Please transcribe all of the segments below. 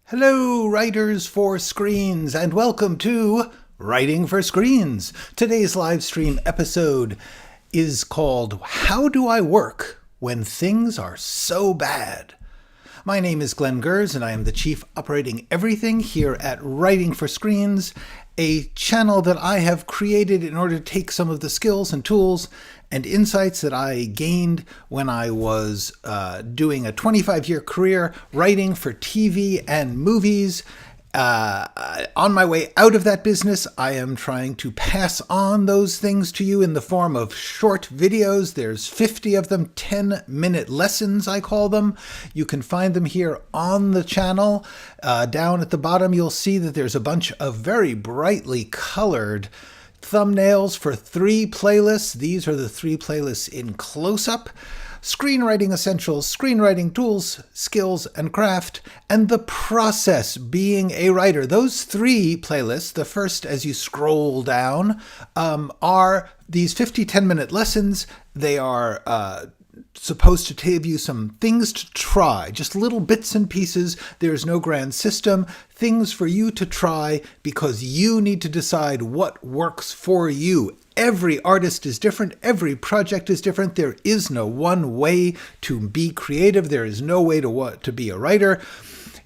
Hello, writers for screens, and welcome to Writing for Screens. Today's live stream episode is called How Do I Work When Things Are So Bad? My name is Glenn Gers, and I am the Chief Operating Everything here at Writing for Screens, a channel that I have created in order to take some of the skills and tools and insights that I gained when I was doing a 25-year career writing for TV and movies. On my way out of that business, I am trying to pass on those things to you in the form of short videos. There's 50 of them, 10-minute lessons, I call them. You can find them here on the channel. Down at the bottom, you'll see that there's a bunch of very brightly colored thumbnails for 3 playlists. These are the 3 playlists in close-up: Screenwriting Essentials, Screenwriting Tools, Skills, and Craft, and The Process, Being a Writer. Those 3 playlists, the first as you scroll down, are these 50 10-minute lessons. They are supposed to give you some things to try, just little bits and pieces. There's no grand system, things for you to try because you need to decide what works for you. Every artist is different. Every project is different. There is no one way to be creative. There is no way to be a writer.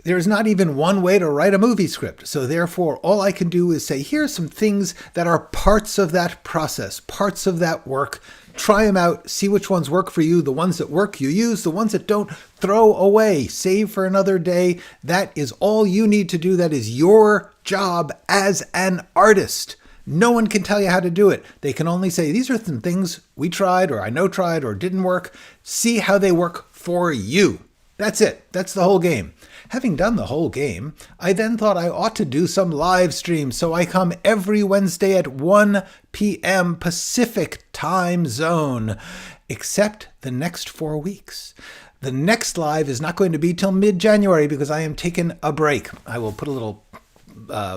There is not even one way to write a movie script. So therefore, all I can do is say, here are some things that are parts of that process, parts of that work. Try them out, see which ones work for you. The ones that work, you use. The ones that don't, throw away, save for another day. That is all you need to do. That is your job as an artist. No one can tell you how to do it. They can only say, these are some things we tried, or I know tried, or didn't work. See how they work for you. That's it. That's the whole game. Having done the whole game, I then thought I ought to do some live streams. So I come every Wednesday at 1 p.m. Pacific time zone, except the next 4 weeks. The next live is not going to be till mid-January because I am taking a break. I will put a little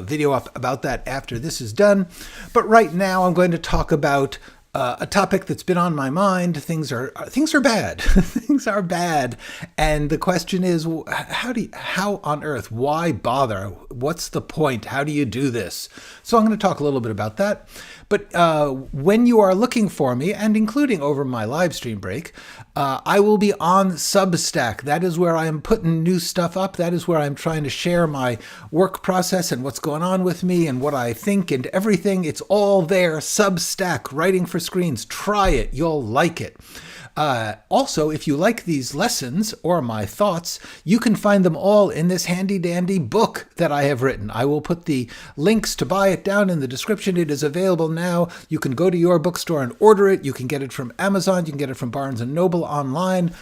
video up about that after this is done. But right now I'm going to talk about a topic that's been on my mind. Things are bad. Things are bad. And the question is, how on earth, why bother? What's the point? How do you do this? So I'm going to talk a little bit about that. But when you are looking for me, and including over my live stream break, I will be on Substack. That is where I am putting new stuff up. That is where I'm trying to share my work process and what's going on with me and what I think and everything. It's all there. Substack, Writing for Screens. Try it. You'll like it. Also, if you like these lessons or my thoughts, you can find them all in this handy-dandy book that I have written. I will put the links to buy it down in the description. It is available now. You can go to your bookstore and order it. You can get it from Amazon. You can get it from Barnes & Noble online.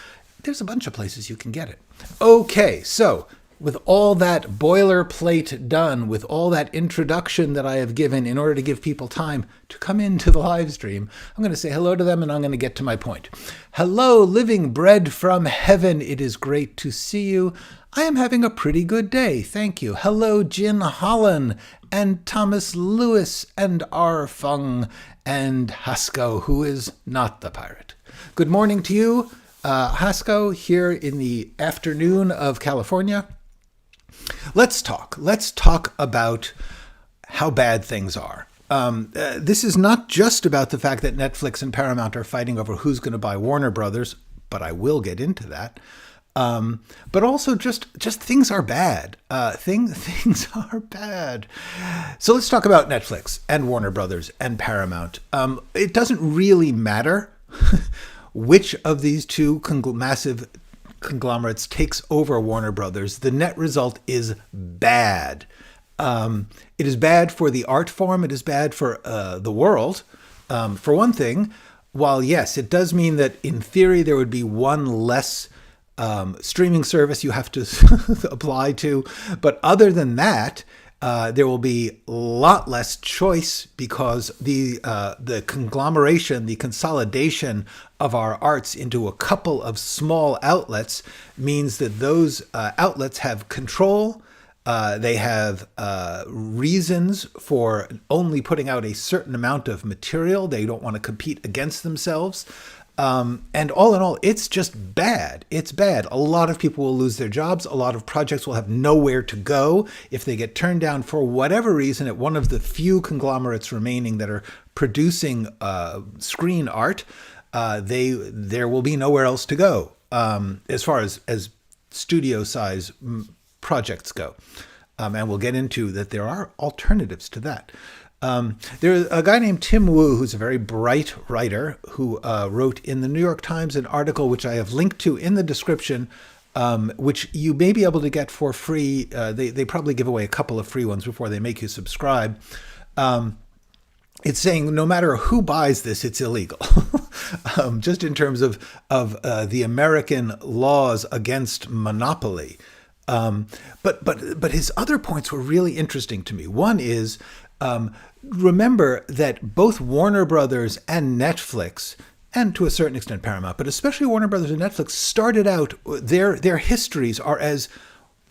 There's a bunch of places you can get it. Okay, so with all that boilerplate done, with all that introduction that I have given in order to give people time to come into the live stream, I'm going to say hello to them and I'm going to get to my point. Hello, living bread from heaven. It is great to see you. I am having a pretty good day. Thank you. Hello, Jin Holland and Thomas Lewis and R. Fung and Hasko, who is not the pirate. Good morning to you, Hasko, here in the afternoon of California. Let's talk about how bad things are. This is not just about the fact that Netflix and Paramount are fighting over who's going to buy Warner Brothers, but I will get into that. But also just things are bad. Things are bad. So let's talk about Netflix and Warner Brothers and Paramount. It doesn't really matter which of these two massive conglomerates takes over Warner Brothers. The net result is bad. It is bad for the art form. It is bad for the world. For one thing, while yes, it does mean that in theory there would be one less streaming service you have to apply to, but other than that, there will be a lot less choice because the conglomeration, the consolidation of our arts into a couple of small outlets means that those outlets have control. They have reasons for only putting out a certain amount of material. They don't want to compete against themselves. And all in all, it's just bad. It's bad. A lot of people will lose their jobs. A lot of projects will have nowhere to go if they get turned down for whatever reason at one of the few conglomerates remaining that are producing screen art. There will be nowhere else to go as far as studio size projects go. And we'll get into that there are alternatives to that. There's a guy named Tim Wu, who's a very bright writer, who wrote in the New York Times an article which I have linked to in the description, which you may be able to get for free. They probably give away a couple of free ones before they make you subscribe. It's saying no matter who buys this, it's illegal, just in terms of the American laws against monopoly. But his other points were really interesting to me. One is, remember that both Warner Brothers and Netflix, and to a certain extent Paramount, but especially Warner Brothers and Netflix, started out, their histories are as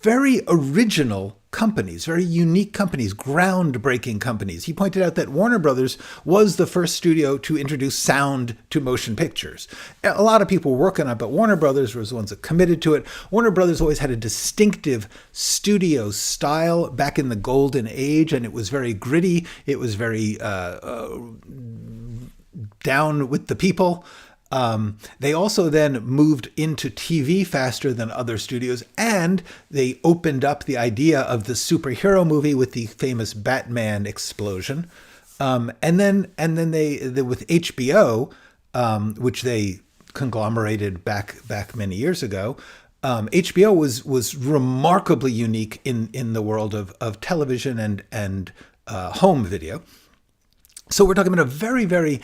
very original companies, very unique companies, groundbreaking companies. He pointed out that Warner Brothers was the first studio to introduce sound to motion pictures. A lot of people were working on it, but Warner Brothers was the ones that committed to it. Warner Brothers always had a distinctive studio style back in the golden age, and it was very gritty. It was very down with the people. They also then moved into TV faster than other studios, and they opened up the idea of the superhero movie with the famous Batman explosion. And then they with HBO, which they conglomerated back many years ago. HBO was remarkably unique in the world of television and home video. So we're talking about a very, very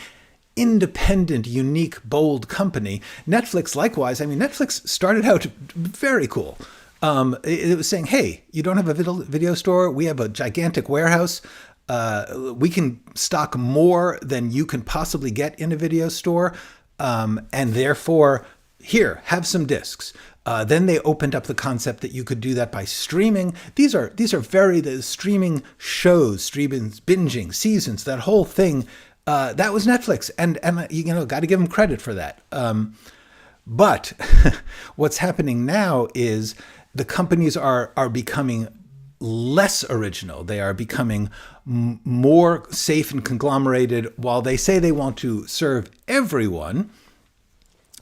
independent, unique, bold company. Netflix, likewise. I mean, Netflix started out very cool. It was saying, hey, you don't have a video store? We have a gigantic warehouse. We can stock more than you can possibly get in a video store. And therefore, here, have some discs. Then they opened up the concept that you could do that by streaming. These are the streaming shows, streaming, binging, seasons, that whole thing. That was Netflix, and got to give them credit for that. But what's happening now is the companies are becoming less original. They are becoming more safe and conglomerated. While they say they want to serve everyone,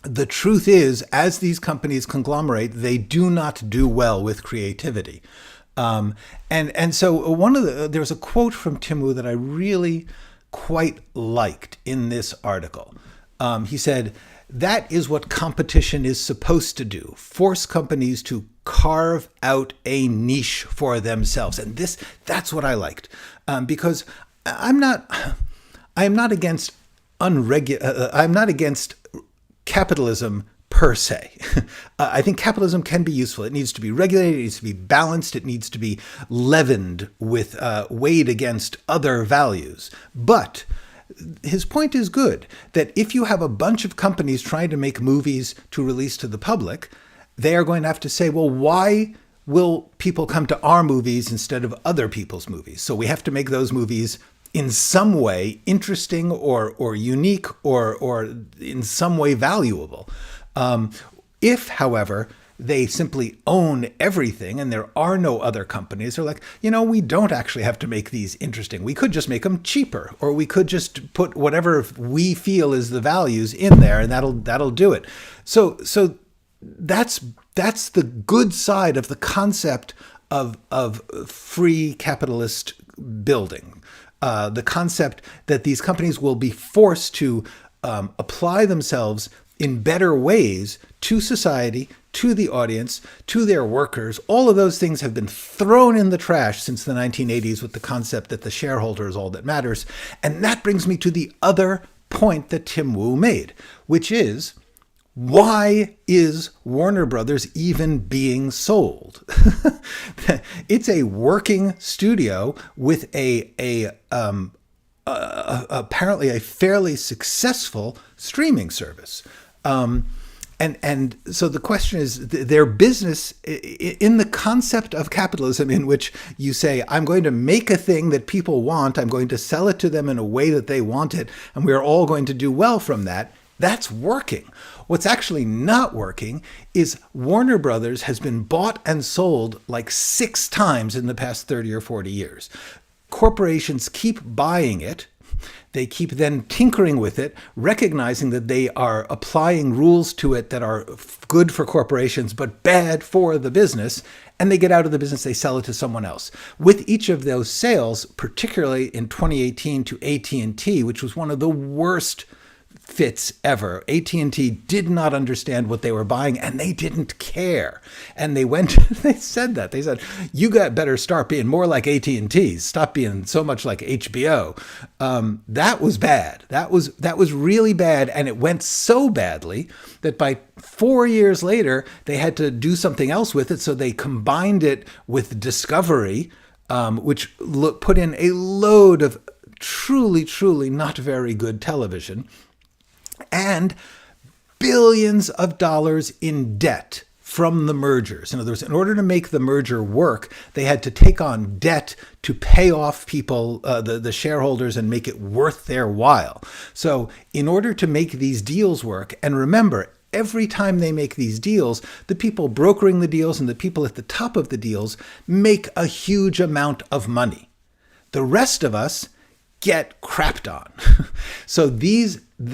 the truth is, as these companies conglomerate, they do not do well with creativity. And so there was a quote from Tim Wu that I really quite liked in this article. He said, that is what competition is supposed to do, force companies to carve out a niche for themselves. And that's what I liked, because I'm not against I'm not against capitalism per se. I think capitalism can be useful. It needs to be regulated. It needs to be balanced. It needs to be leavened with weighed against other values. But his point is good, that if you have a bunch of companies trying to make movies to release to the public, they are going to have to say, well, why will people come to our movies instead of other people's movies? So we have to make those movies in some way interesting or unique or in some way valuable. If, however, they simply own everything and there are no other companies, they're like, we don't actually have to make these interesting. We could just make them cheaper, or we could just put whatever we feel is the values in there, and that'll do it. So that's the good side of the concept of free capitalist building. The concept that these companies will be forced to apply themselves in better ways to society, to the audience, to their workers. All of those things have been thrown in the trash since the 1980s with the concept that the shareholder is all that matters. And that brings me to the other point that Tim Wu made, which is, why is Warner Brothers even being sold? It's a working studio with apparently a fairly successful streaming service. And so the question is, their business in the concept of capitalism, in which you say, I'm going to make a thing that people want, I'm going to sell it to them in a way that they want it, and we're all going to do well from that. That's working. What's actually not working is Warner Brothers has been bought and sold like 6 times in the past 30 or 40 years. Corporations keep buying it. They keep then tinkering with it, recognizing that they are applying rules to it that are good for corporations but bad for the business, and they get out of the business, they sell it to someone else. With each of those sales, particularly in 2018 to AT&T, which was one of the worst fits ever. AT&T did not understand what they were buying, and they didn't care. And they said that. They said, you got better start being more like AT&T. Stop being so much like HBO. That was bad. That was really bad. And it went so badly that by 4 years later, they had to do something else with it. So they combined it with Discovery, which put in a load of truly, truly not very good television, and billions of dollars in debt from the mergers. In other words, in order to make the merger work, they had to take on debt to pay off people, the shareholders, and make it worth their while. So in order to make these deals work, and remember, every time they make these deals, the people brokering the deals and the people at the top of the deals make a huge amount of money. The rest of us get crapped on. So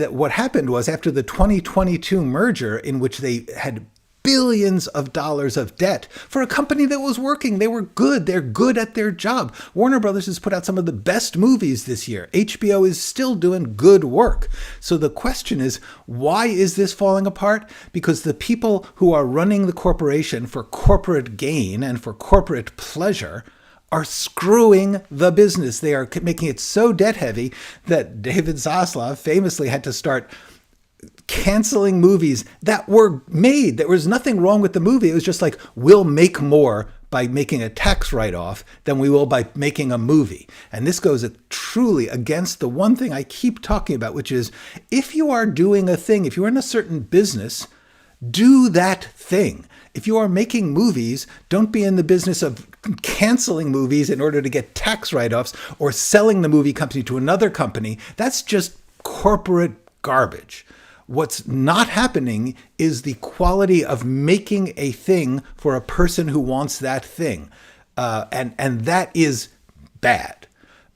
what happened was, after the 2022 merger, in which they had billions of dollars of debt for a company that was working, they were good, they're good at their job. Warner Brothers has put out some of the best movies this year. HBO is still doing good work. So the question is, why is this falling apart? Because the people who are running the corporation for corporate gain and for corporate pleasure are screwing the business. They are making it so debt heavy that David Zaslav famously had to start canceling movies that were made. There was nothing wrong with the movie. It was just like, we'll make more by making a tax write-off than we will by making a movie. And this goes truly against the one thing I keep talking about, which is, if you are doing a thing, if you're in a certain business, do that thing. If you are making movies, don't be in the business of canceling movies in order to get tax write-offs or selling the movie company to another company. That's just corporate garbage. What's not happening is the quality of making a thing for a person who wants that thing. And that is bad.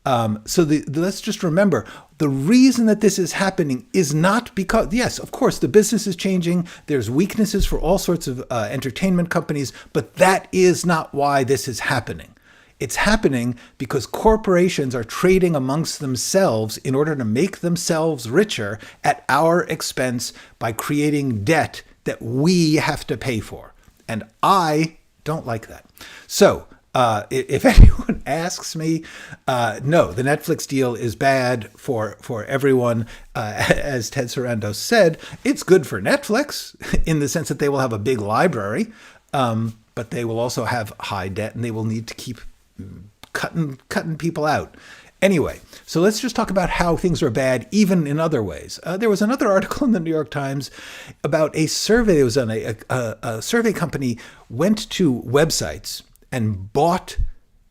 So let's just remember, the reason that this is happening is not because, yes, of course, the business is changing. There's weaknesses for all sorts of entertainment companies, but that is not why this is happening. It's happening because corporations are trading amongst themselves in order to make themselves richer at our expense by creating debt that we have to pay for. And I don't like that. So, if anyone asks me, no, the Netflix deal is bad for everyone. As Ted Sarandos said, it's good for Netflix in the sense that they will have a big library, but they will also have high debt, and they will need to keep cutting people out. Anyway, so let's just talk about how things are bad even in other ways. There was another article in the New York Times about a survey that was on a survey company went to websites and bought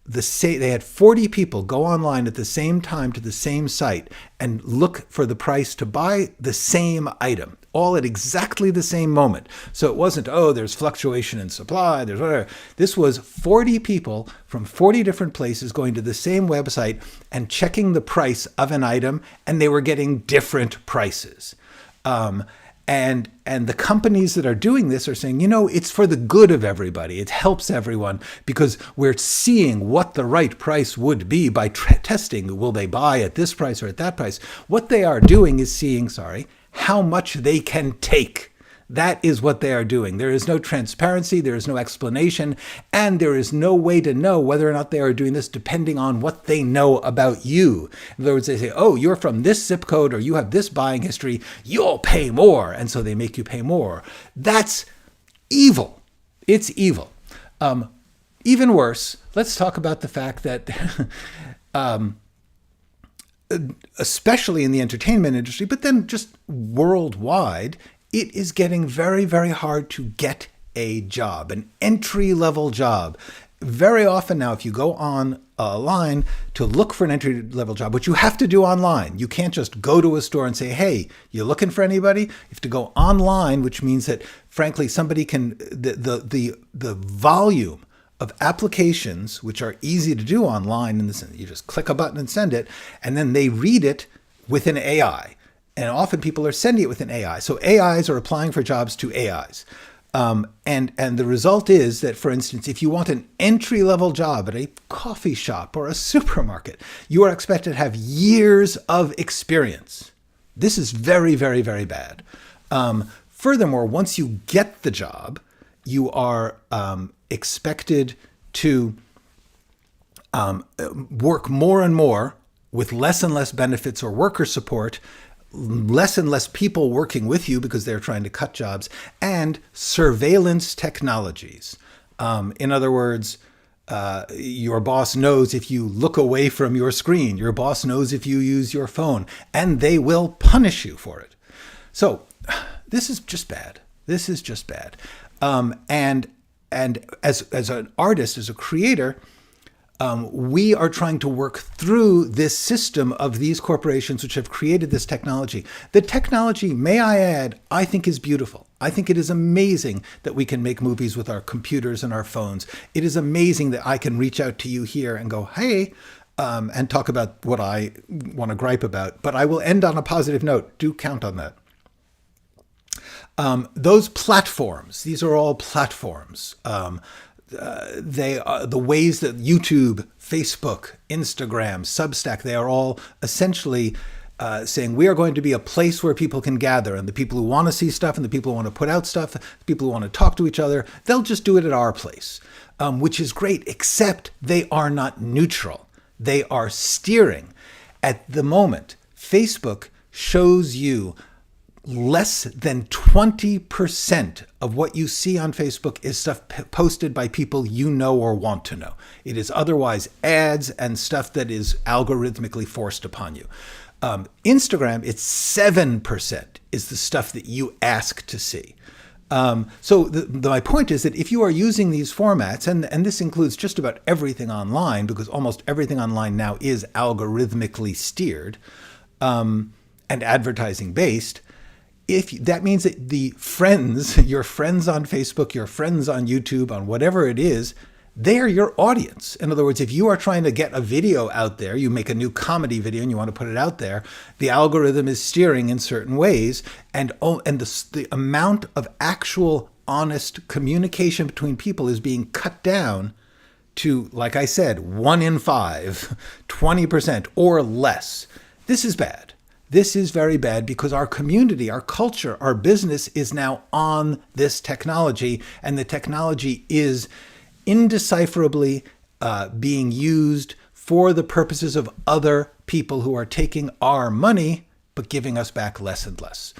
they had 40 people go online at the same time to the same site and look for the price to buy the same item, all at exactly the same moment. So it wasn't, there's fluctuation in supply, there's whatever. This was 40 people from 40 different places going to the same website and checking the price of an item, and they were getting different prices. And the companies that are doing this are saying, it's for the good of everybody. It helps everyone because we're seeing what the right price would be by testing. Will they buy at this price or at that price? What they are doing is seeing, how much they can take. That is what they are doing. There is no transparency, there is no explanation, and there is no way to know whether or not they are doing this depending on what they know about you. In other words, they say, you're from this zip code or you have this buying history, you'll pay more. And so they make you pay more. That's evil. It's evil. Even worse, let's talk about the fact that especially in the entertainment industry, but then just worldwide, it is getting very, very hard to get a job, an entry-level job. very often now, if you go online to look for an entry-level job, which you have to do online, you can't just go to a store and say, hey, you looking for anybody? You have to go online, which means that, frankly, somebody can, the volume of applications, which are easy to do online, in the sense you just click a button and send it, and then they read it with an AI. And often people are sending it with an AI. So AIs are applying for jobs to AIs. And the result is that, for instance, if you want an entry-level job at a coffee shop or a supermarket, you are expected to have years of experience. This is very, very, very bad. Furthermore, once you get the job, you are expected to work more and more with less and less benefits or worker support, less and less people working with you because they're trying to cut jobs, and surveillance technologies. In other words, your boss knows if you look away from your screen, your boss knows if you use your phone, and they will punish you for it. So this is just bad. This is just bad. And as an artist, as a creator, we are trying to work through this system of these corporations which have created this technology. The technology, may I add, I think is beautiful. I think it is amazing that we can make movies with our computers and our phones. It is amazing that I can reach out to you here and go, hey, and talk about what I want to gripe about. But I will end on a positive note. Do count on that. Those platforms, these are all platforms. They are the ways that YouTube, Facebook, Instagram, Substack, they are all essentially saying we are going to be a place where people can gather, and the people who want to see stuff and the people who want to put out stuff, the people who want to talk to each other, they'll just do it at our place, which is great, except they are not neutral. They are steering. At the moment, Facebook shows you less than 20% of what you see on Facebook is stuff posted by people you know or want to know. It is otherwise ads and stuff that is algorithmically forced upon you. Instagram, it's 7% is the stuff that you ask to see. So my point is that if you are using these formats, and this includes just about everything online, because almost everything online now is algorithmically steered and advertising based, if that means that the friends, your friends on Facebook, your friends on YouTube, on whatever it is, they are your audience. In other words, if you are trying to get a video out there, you make a new comedy video and you want to put it out there, the algorithm is steering in certain ways, and the amount of actual honest communication between people is being cut down to, like I said, 1 in 5, 20% or less. This is bad. This is very bad because our community, our culture, our business is now on this technology, and the technology is indecipherably being used for the purposes of other people who are taking our money but giving us back less and less.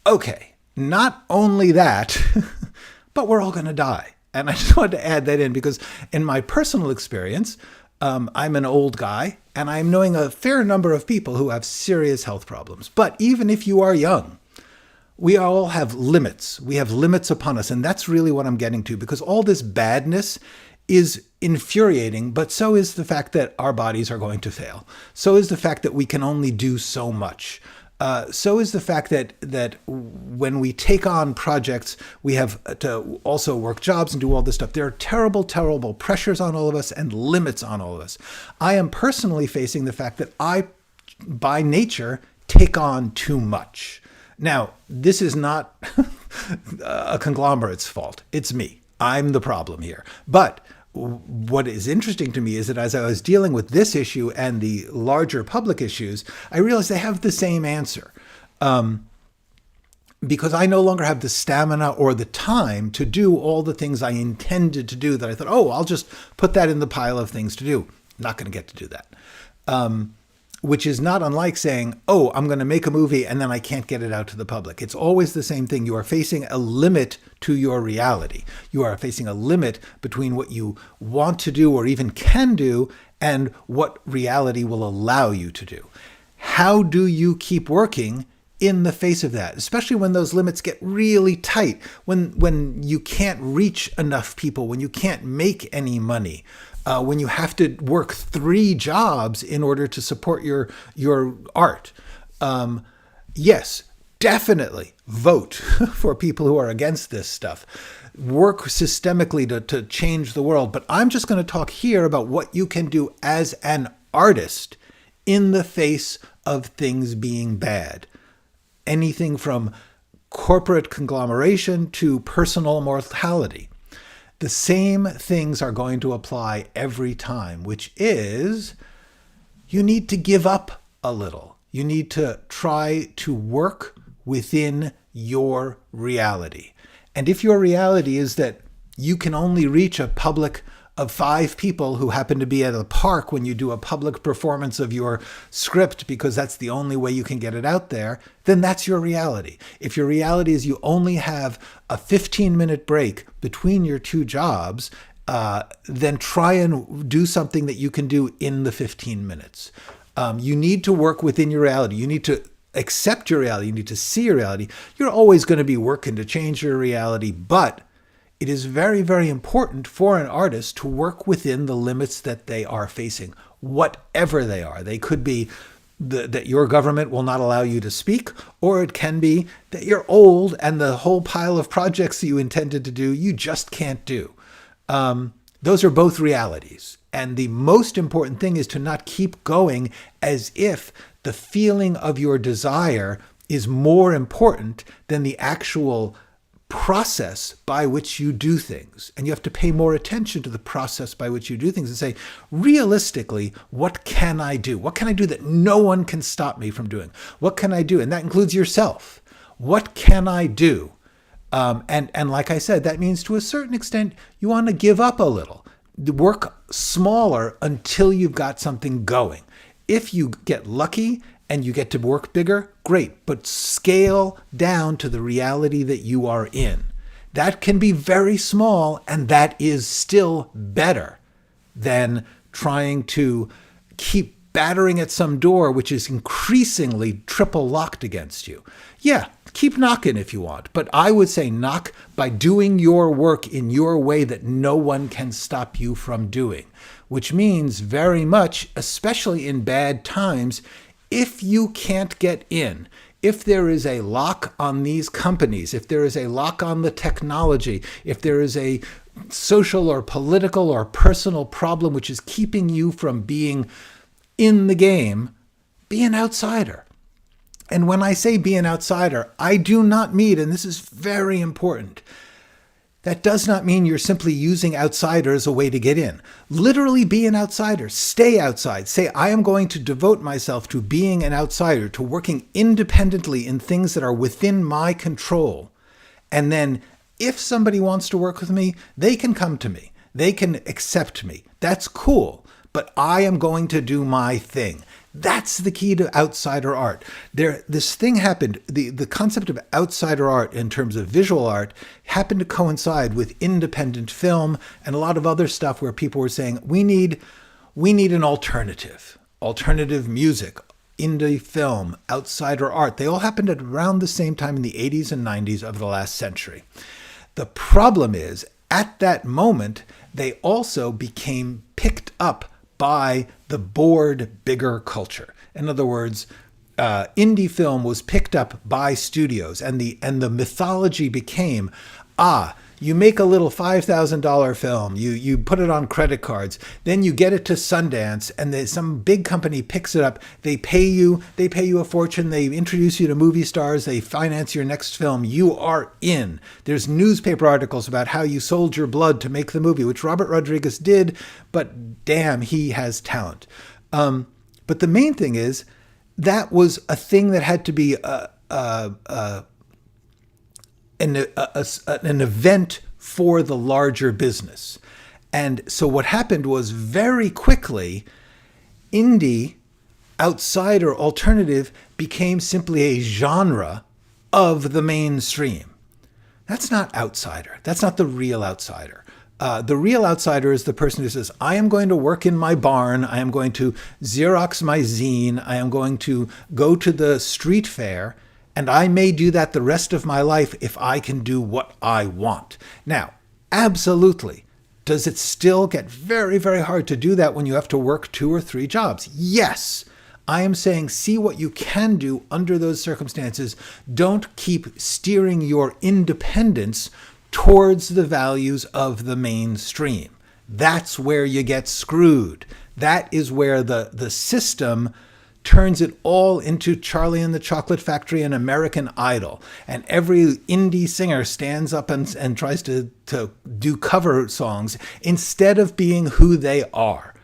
Okay, not only that, but we're all going to die. And I just wanted to add that in because in my personal experience, I'm an old guy, and I'm knowing a fair number of people who have serious health problems. But even if you are young, we all have limits. We have limits upon us, and that's really what I'm getting to, because all this badness is infuriating, but so is the fact that our bodies are going to fail. So is the fact that we can only do so much. So is the fact that when we take on projects, we have to also work jobs and do all this stuff. There are terrible, terrible pressures on all of us and limits on all of us. I am personally facing the fact that I, by nature, take on too much. Now, this is not a conglomerate's fault. It's me. I'm the problem here. But what is interesting to me is that as I was dealing with this issue and the larger public issues, I realized they have the same answer. Because I no longer have the stamina or the time to do all the things I intended to do that I thought, oh, I'll just put that in the pile of things to do. Not going to get to do that. Which is not unlike saying, oh, I'm going to make a movie and then I can't get it out to the public. It's always the same thing. You are facing a limit to your reality. You are facing a limit between what you want to do or even can do and what reality will allow you to do. How do you keep working in the face of that, especially when those limits get really tight, when you can't reach enough people, when you can't make any money, when you have to work 3 jobs in order to support your art. Yes, definitely vote for people who are against this stuff. Work systemically to change the world. But I'm just going to talk here about what you can do as an artist in the face of things being bad. Anything from corporate conglomeration to personal mortality. The same things are going to apply every time, which is you need to give up a little. You need to try to work within your reality. And if your reality is that you can only reach a public of 5 people who happen to be at a park when you do a public performance of your script because that's the only way you can get it out there, then that's your reality. If your reality is you only have a 15-minute break between your 2 jobs, then try and do something that you can do in the 15 minutes. You need to work within your reality. You need to accept your reality. You need to see your reality. You're always going to be working to change your reality, but it is very, very important for an artist to work within the limits that they are facing, whatever they are. They could be that your government will not allow you to speak, or it can be that you're old and the whole pile of projects that you intended to do, you just can't do. Those are both realities. And the most important thing is to not keep going as if the feeling of your desire is more important than the actual process by which you do things. And you have to pay more attention to the process by which you do things and say, realistically, what can I do? What can I do that no one can stop me from doing? What can I do? And that includes yourself. What can I do? And like I said, that means to a certain extent, you want to give up a little. Work smaller until you've got something going. If you get lucky and you get to work bigger, great, but scale down to the reality that you are in. That can be very small, and that is still better than trying to keep battering at some door which is increasingly triple locked against you. Yeah, keep knocking if you want, but I would say knock by doing your work in your way that no one can stop you from doing, which means very much, especially in bad times, if you can't get in, if there is a lock on these companies, if there is a lock on the technology, if there is a social or political or personal problem which is keeping you from being in the game, be an outsider. And when I say be an outsider, I do not mean, and this is very important, that does not mean you're simply using outsider as a way to get in. Literally be an outsider. Stay outside. Say, I am going to devote myself to being an outsider, to working independently in things that are within my control. And then if somebody wants to work with me, they can come to me. They can accept me. That's cool. But I am going to do my thing. That's the key to outsider art. This thing happened, the concept of outsider art in terms of visual art happened to coincide with independent film and a lot of other stuff where people were saying, we need an alternative music, indie film, outsider art. They all happened at around the same time in the 80s and 90s of the last century. The problem is, at that moment, they also became picked up by the bored, bigger culture. In other words, indie film was picked up by studios, and the mythology became, you make a little $5,000 film, you put it on credit cards, then you get it to Sundance, and some big company picks it up, they pay you a fortune, they introduce you to movie stars, they finance your next film, you are in. There's newspaper articles about how you sold your blood to make the movie, which Robert Rodriguez did, but damn, he has talent. But the main thing is, that was a thing that had to be an event for the larger business. And so what happened was very quickly, indie, outsider, alternative became simply a genre of the mainstream. That's not outsider. That's not the real outsider. The real outsider is the person who says, I am going to work in my barn. I am going to Xerox my zine. I am going to go to the street fair And I may do that the rest of my life if I can do what I want. Now, absolutely. Does it still get very, very hard to do that when you have to work 2 or 3 jobs? Yes. I am saying see what you can do under those circumstances. Don't keep steering your independence towards the values of the mainstream. That's where you get screwed. That is where the system turns it all into Charlie and the Chocolate Factory and American Idol. And every indie singer stands up and tries to do cover songs instead of being who they are.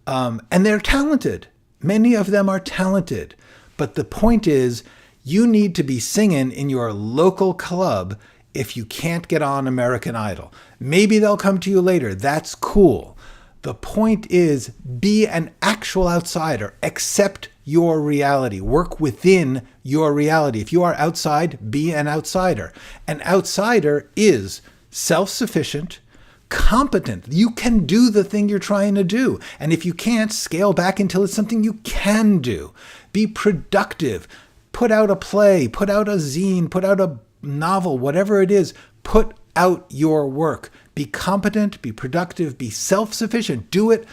And they're talented. Many of them are talented. But the point is, you need to be singing in your local club if you can't get on American Idol. Maybe they'll come to you later. That's cool. The point is, be an actual outsider. Accept your reality. Work within your reality. If you are outside, be an outsider. An outsider is self-sufficient, competent. You can do the thing you're trying to do. And if you can't, scale back until it's something you can do. Be productive. Put out a play, put out a zine, put out a novel, whatever it is. Put out your work. Be competent, be productive, be self-sufficient. Do it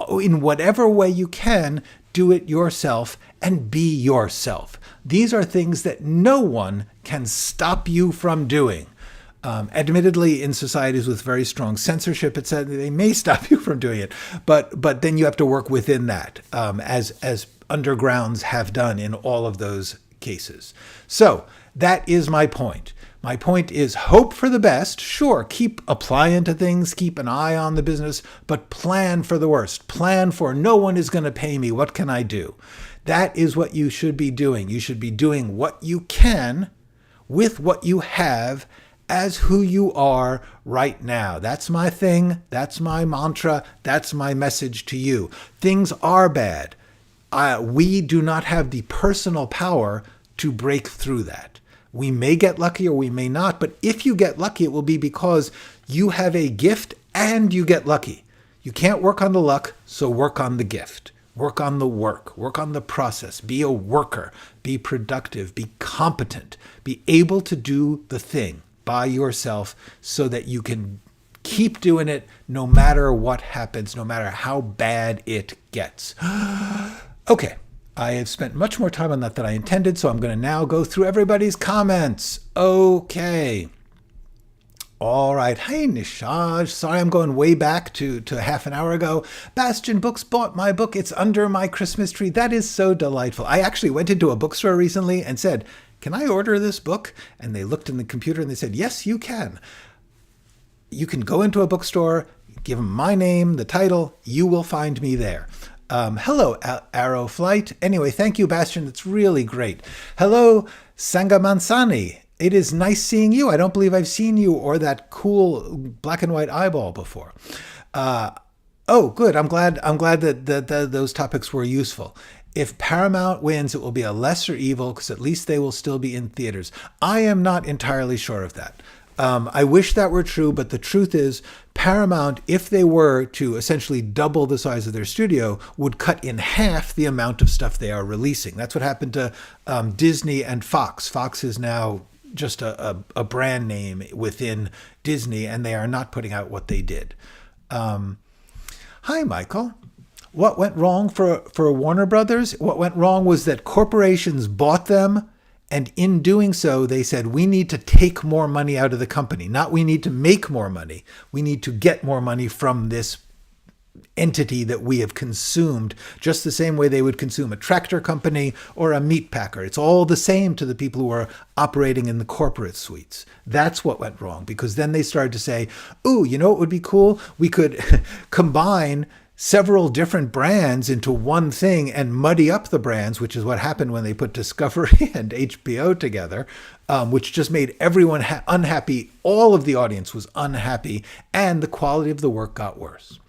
in whatever way you can. Do it yourself and be yourself. These are things that no one can stop you from doing. Admittedly, in societies with very strong censorship, etc., they may stop you from doing it, but then you have to work within that, as undergrounds have done in all of those cases. So that is my point. My point is hope for the best. Sure, keep applying to things, keep an eye on the business, but plan for the worst. Plan for no one is going to pay me. What can I do? That is what you should be doing. You should be doing what you can with what you have as who you are right now. That's my thing. That's my mantra. That's my message to you. Things are bad. We do not have the personal power to break through that. We may get lucky or we may not, but if you get lucky, it will be because you have a gift and you get lucky. You can't work on the luck, so work on the gift. Work on the work on the process. Be a worker. Be productive. Be competent. Be able to do the thing by yourself so that you can keep doing it no matter what happens, no matter how bad it gets. Okay. I have spent much more time on that than I intended, so I'm going to now go through everybody's comments. Okay. All right. Hey, Nishaj. Sorry, I'm going way back to half an hour ago. Bastion Books bought my book. It's under my Christmas tree. That is so delightful. I actually went into a bookstore recently and said, can I order this book? And they looked in the computer and they said, yes, you can. You can go into a bookstore, give them my name, the title, you will find me there. Hello, Arrow Flight. Anyway, thank you, Bastion. It's really great. Hello, Sangamansani. It is nice seeing you. I don't believe I've seen you or that cool black and white eyeball before. Oh, good. I'm glad that those topics were useful. If Paramount wins, it will be a lesser evil because at least they will still be in theaters. I am not entirely sure of that. I wish that were true, but the truth is Paramount, if they were to essentially double the size of their studio, would cut in half the amount of stuff they are releasing. That's what happened to Disney and Fox. Fox is now just a brand name within Disney, and they are not putting out what they did. Hi, Michael. What went wrong for Warner Brothers? What went wrong was that corporations bought them, and in doing so, they said, we need to take more money out of the company. Not we need to make more money. We need to get more money from this entity that we have consumed, just the same way they would consume a tractor company or a meat packer. It's all the same to the people who are operating in the corporate suites. That's what went wrong, because then they started to say, ooh, you know what would be cool? We could combine several different brands into one thing and muddy up the brands, which is what happened when they put Discovery and HBO together, which just made everyone unhappy. All of the audience was unhappy, and the quality of the work got worse.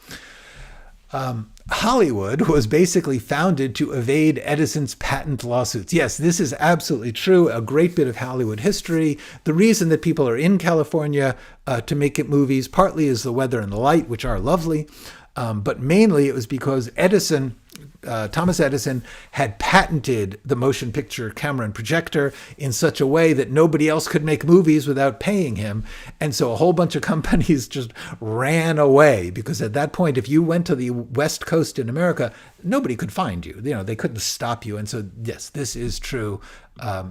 Hollywood was basically founded to evade Edison's patent lawsuits. Yes, this is absolutely true. A great bit of Hollywood history. The reason that people are in California to make it movies partly is the weather and the light, which are lovely. But mainly it was because Thomas Edison had patented the motion picture camera and projector in such a way that nobody else could make movies without paying him. And so a whole bunch of companies just ran away, because at that point, if you went to the West Coast in America, nobody could find you. They couldn't stop you. And so, yes, this is true.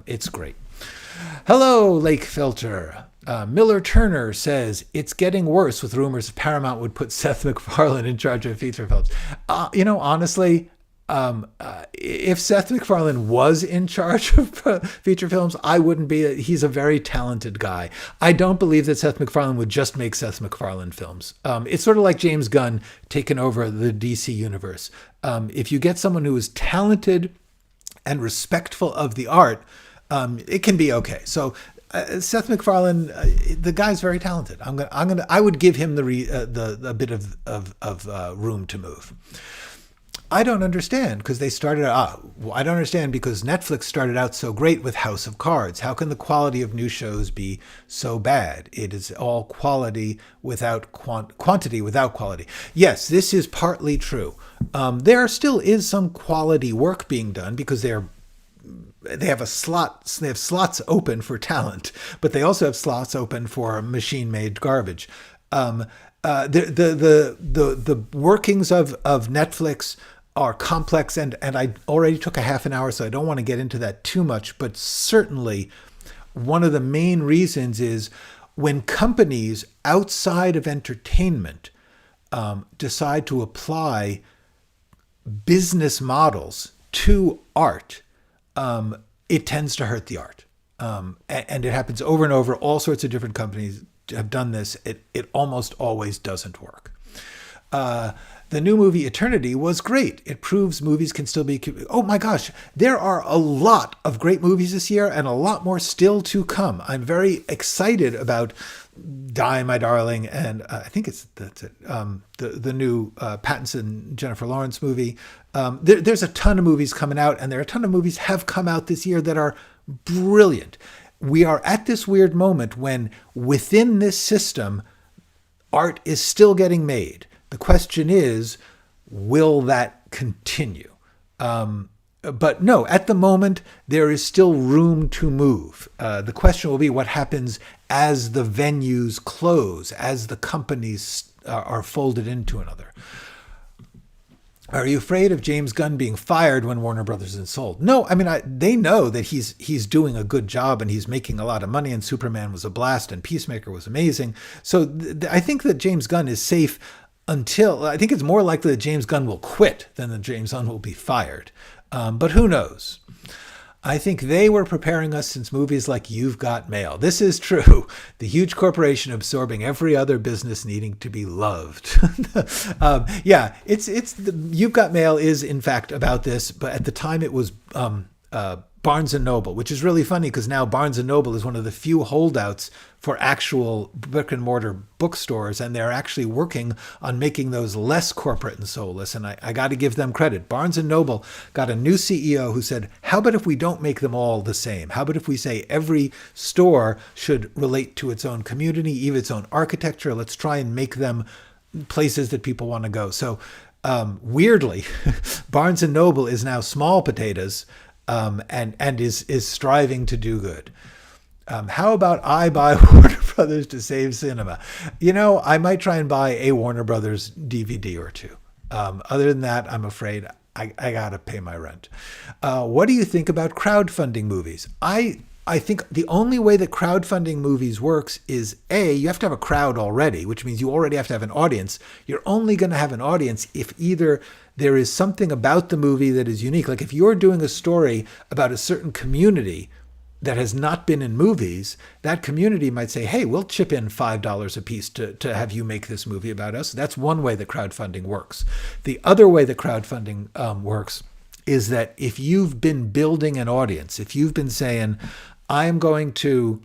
It's great. Hello, Lake Filter. Miller Turner says, it's getting worse with rumors Paramount would put Seth MacFarlane in charge of feature films. Honestly, if Seth MacFarlane was in charge of feature films, I wouldn't be. He's a very talented guy. I don't believe that Seth MacFarlane would just make Seth MacFarlane films. It's sort of like James Gunn taking over the DC universe. If you get someone who is talented and respectful of the art, it can be okay. So Seth MacFarlane, the guy's very talented. I would give him the bit of room to move. I don't understand because they started out. I don't understand because Netflix started out so great with House of Cards. How can the quality of new shows be so bad? It is all quality without quantity without quality. Yes, this is partly true. There still is some quality work being done because they have slots open for talent, but they also have slots open for machine-made garbage. The workings of Netflix are complex, and I already took a half an hour, so I don't want to get into that too much, but certainly one of the main reasons is when companies outside of entertainment decide to apply business models to art, it tends to hurt the art. And it happens over and over. All sorts of different companies have done this. It almost always doesn't work. The new movie Eternity was great. It proves movies can still be... Oh my gosh, there are a lot of great movies this year and a lot more still to come. I'm very excited about Die, My Darling, and I think that's it. The new Pattinson, Jennifer Lawrence movie. There's a ton of movies coming out, and there are a ton of movies have come out this year that are brilliant. We are at this weird moment when within this system, art is still getting made. The question is, will that continue? But no, at the moment, there is still room to move. The question will be what happens as the venues close, as the companies are folded into another. Are you afraid of James Gunn being fired when Warner Brothers is sold? No, I mean, they know that he's doing a good job and he's making a lot of money, and Superman was a blast and Peacemaker was amazing. So I think that James Gunn is safe until... I think it's more likely that James Gunn will quit than that James Gunn will be fired. But who knows? I think they were preparing us since movies like You've Got Mail. This is true. The huge corporation absorbing every other business needing to be loved. Yeah, You've Got Mail is in fact about this, but at the time it was Barnes & Noble, which is really funny because now Barnes & Noble is one of the few holdouts for actual brick and mortar bookstores, and they're actually working on making those less corporate and soulless, and I got to give them credit. Barnes & Noble got a new CEO who said, how about if we don't make them all the same? How about if we say every store should relate to its own community, even its own architecture? Let's try and make them places that people want to go. So weirdly, Barnes & Noble is now small potatoes, and is striving to do good. How about I buy Warner Brothers to save cinema? I might try and buy a Warner Brothers DVD or two. Other than that, I'm afraid I gotta pay my rent. What do you think about crowdfunding movies? I think the only way that crowdfunding movies works is you have to have a crowd already, which means you already have to have an audience. You're only going to have an audience if either there is something about the movie that is unique. Like if you're doing a story about a certain community that has not been in movies, that community might say, hey, we'll chip in $5 a piece to have you make this movie about us. That's one way that crowdfunding works. The other way that crowdfunding works is that if you've been building an audience, if you've been saying, I'm going to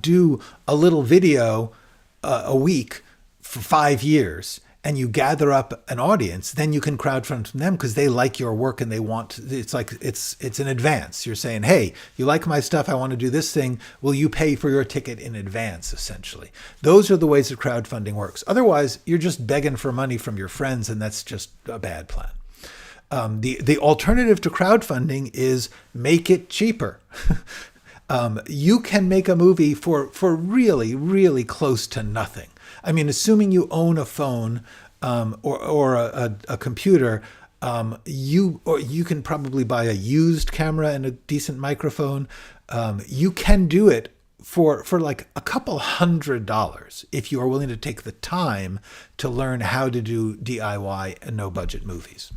do a little video a week for 5 years, and you gather up an audience, then you can crowdfund from them because they like your work and they want, it's like, it's an advance. You're saying, hey, you like my stuff, I want to do this thing. Will you pay for your ticket in advance, essentially? Those are the ways that crowdfunding works. Otherwise, you're just begging for money from your friends, and that's just a bad plan. The alternative to crowdfunding is make it cheaper. You can make a movie for really, really close to nothing. I mean, assuming you own a phone or a computer, you can probably buy a used camera and a decent microphone. You can do it for like a couple $100 if you are willing to take the time to learn how to do DIY and no budget movies.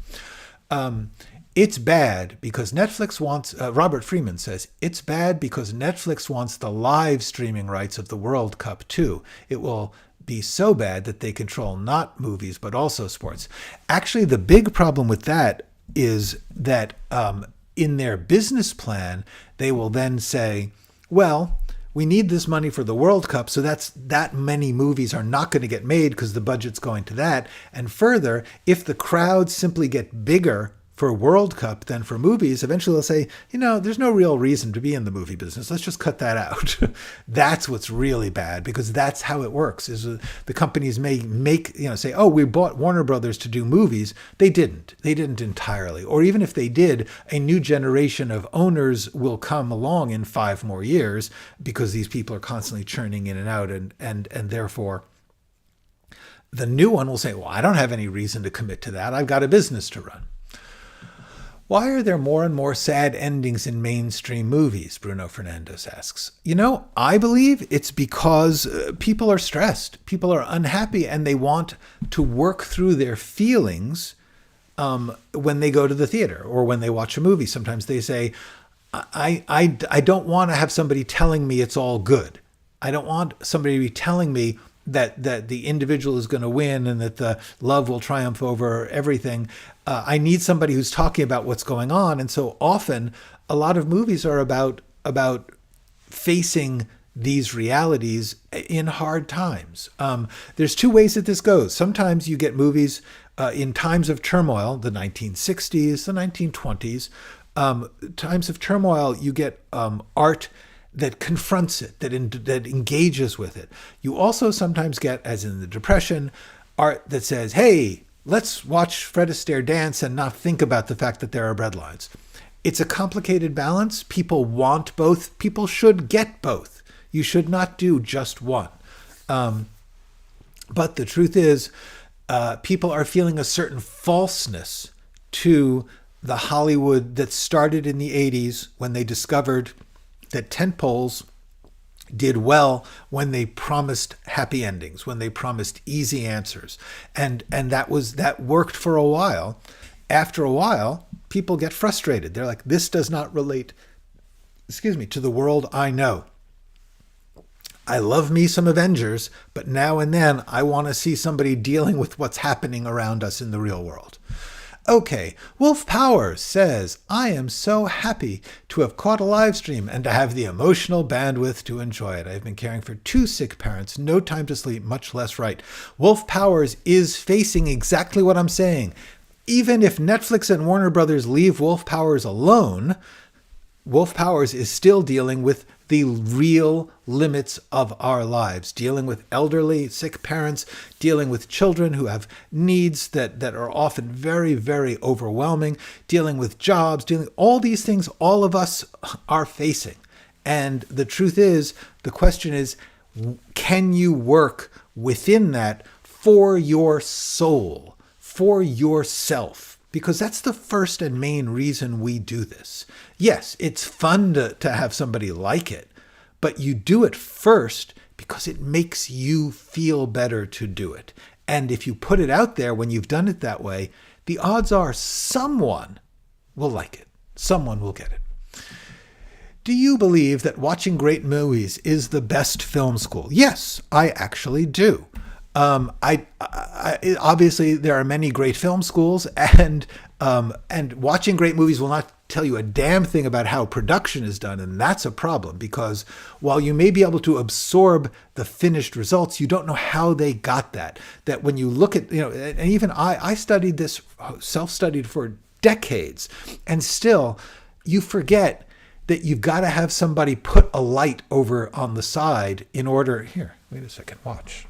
It's bad because Netflix wants, Robert Freeman says, it's bad because Netflix wants the live streaming rights of the World Cup too. It will be so bad that they control not movies, but also sports. Actually, the big problem with that is that in their business plan, they will then say, well, we need this money for the World Cup, so that many movies are not going to get made because the budget's going to that. And further, if the crowds simply get bigger for World Cup than for movies, eventually they'll say, there's no real reason to be in the movie business. Let's just cut that out. That's what's really bad, because that's how it works. Is the companies may say, oh, we bought Warner Brothers to do movies. They didn't entirely. Or even if they did, a new generation of owners will come along in 5 more years because these people are constantly churning in and out, and therefore the new one will say, well, I don't have any reason to commit to that. I've got a business to run. Why are there more and more sad endings in mainstream movies? Bruno Fernandez asks. I believe it's because people are stressed. People are unhappy, and they want to work through their feelings when they go to the theater or when they watch a movie. Sometimes they say, I don't want to have somebody telling me it's all good. I don't want somebody to be telling me that the individual is going to win and that the love will triumph over everything. I need somebody who's talking about what's going on. And so often a lot of movies are about facing these realities in hard times. There's 2 ways that this goes. Sometimes you get movies in times of turmoil, the 1960s, the 1920s, times of turmoil, you get art that confronts it, that engages with it. You also sometimes get, as in the Depression, art that says, hey, let's watch Fred Astaire dance and not think about the fact that there are breadlines. It's a complicated balance. People want both. People should get both. You should not do just one. But the truth is, people are feeling a certain falseness to the Hollywood that started in the 80s when they discovered that tentpoles did well when they promised happy endings, when they promised easy answers. And that worked for a while. After a while, people get frustrated. They're like, this does not relate, to the world I know. I love me some Avengers, but now and then I want to see somebody dealing with what's happening around us in the real world. Okay, Wolf Powers says, I am so happy to have caught a live stream and to have the emotional bandwidth to enjoy it. I've been caring for 2 sick parents, no time to sleep, much less write. Wolf Powers is facing exactly what I'm saying. Even if Netflix and Warner Brothers leave Wolf Powers alone, Wolf Powers is still dealing with the real limits of our lives, dealing with elderly, sick parents, dealing with children who have needs that are often very, very overwhelming, dealing with jobs, all these things all of us are facing. And the truth is, the question is, can you work within that for your soul, for yourself? Because that's the first and main reason we do this. Yes, it's fun to have somebody like it, but you do it first because it makes you feel better to do it. And if you put it out there when you've done it that way, the odds are someone will like it. Someone will get it. Do you believe that watching great movies is the best film school? Yes, I actually do. I obviously there are many great film schools, and And watching great movies will not tell you a damn thing about how production is done. And that's a problem, because while you may be able to absorb the finished results, you don't know how they got that. That when you look at, and even I studied this, self-studied for decades, and still you forget that you've got to have somebody put a light over on the side in order. Here, wait a second, watch.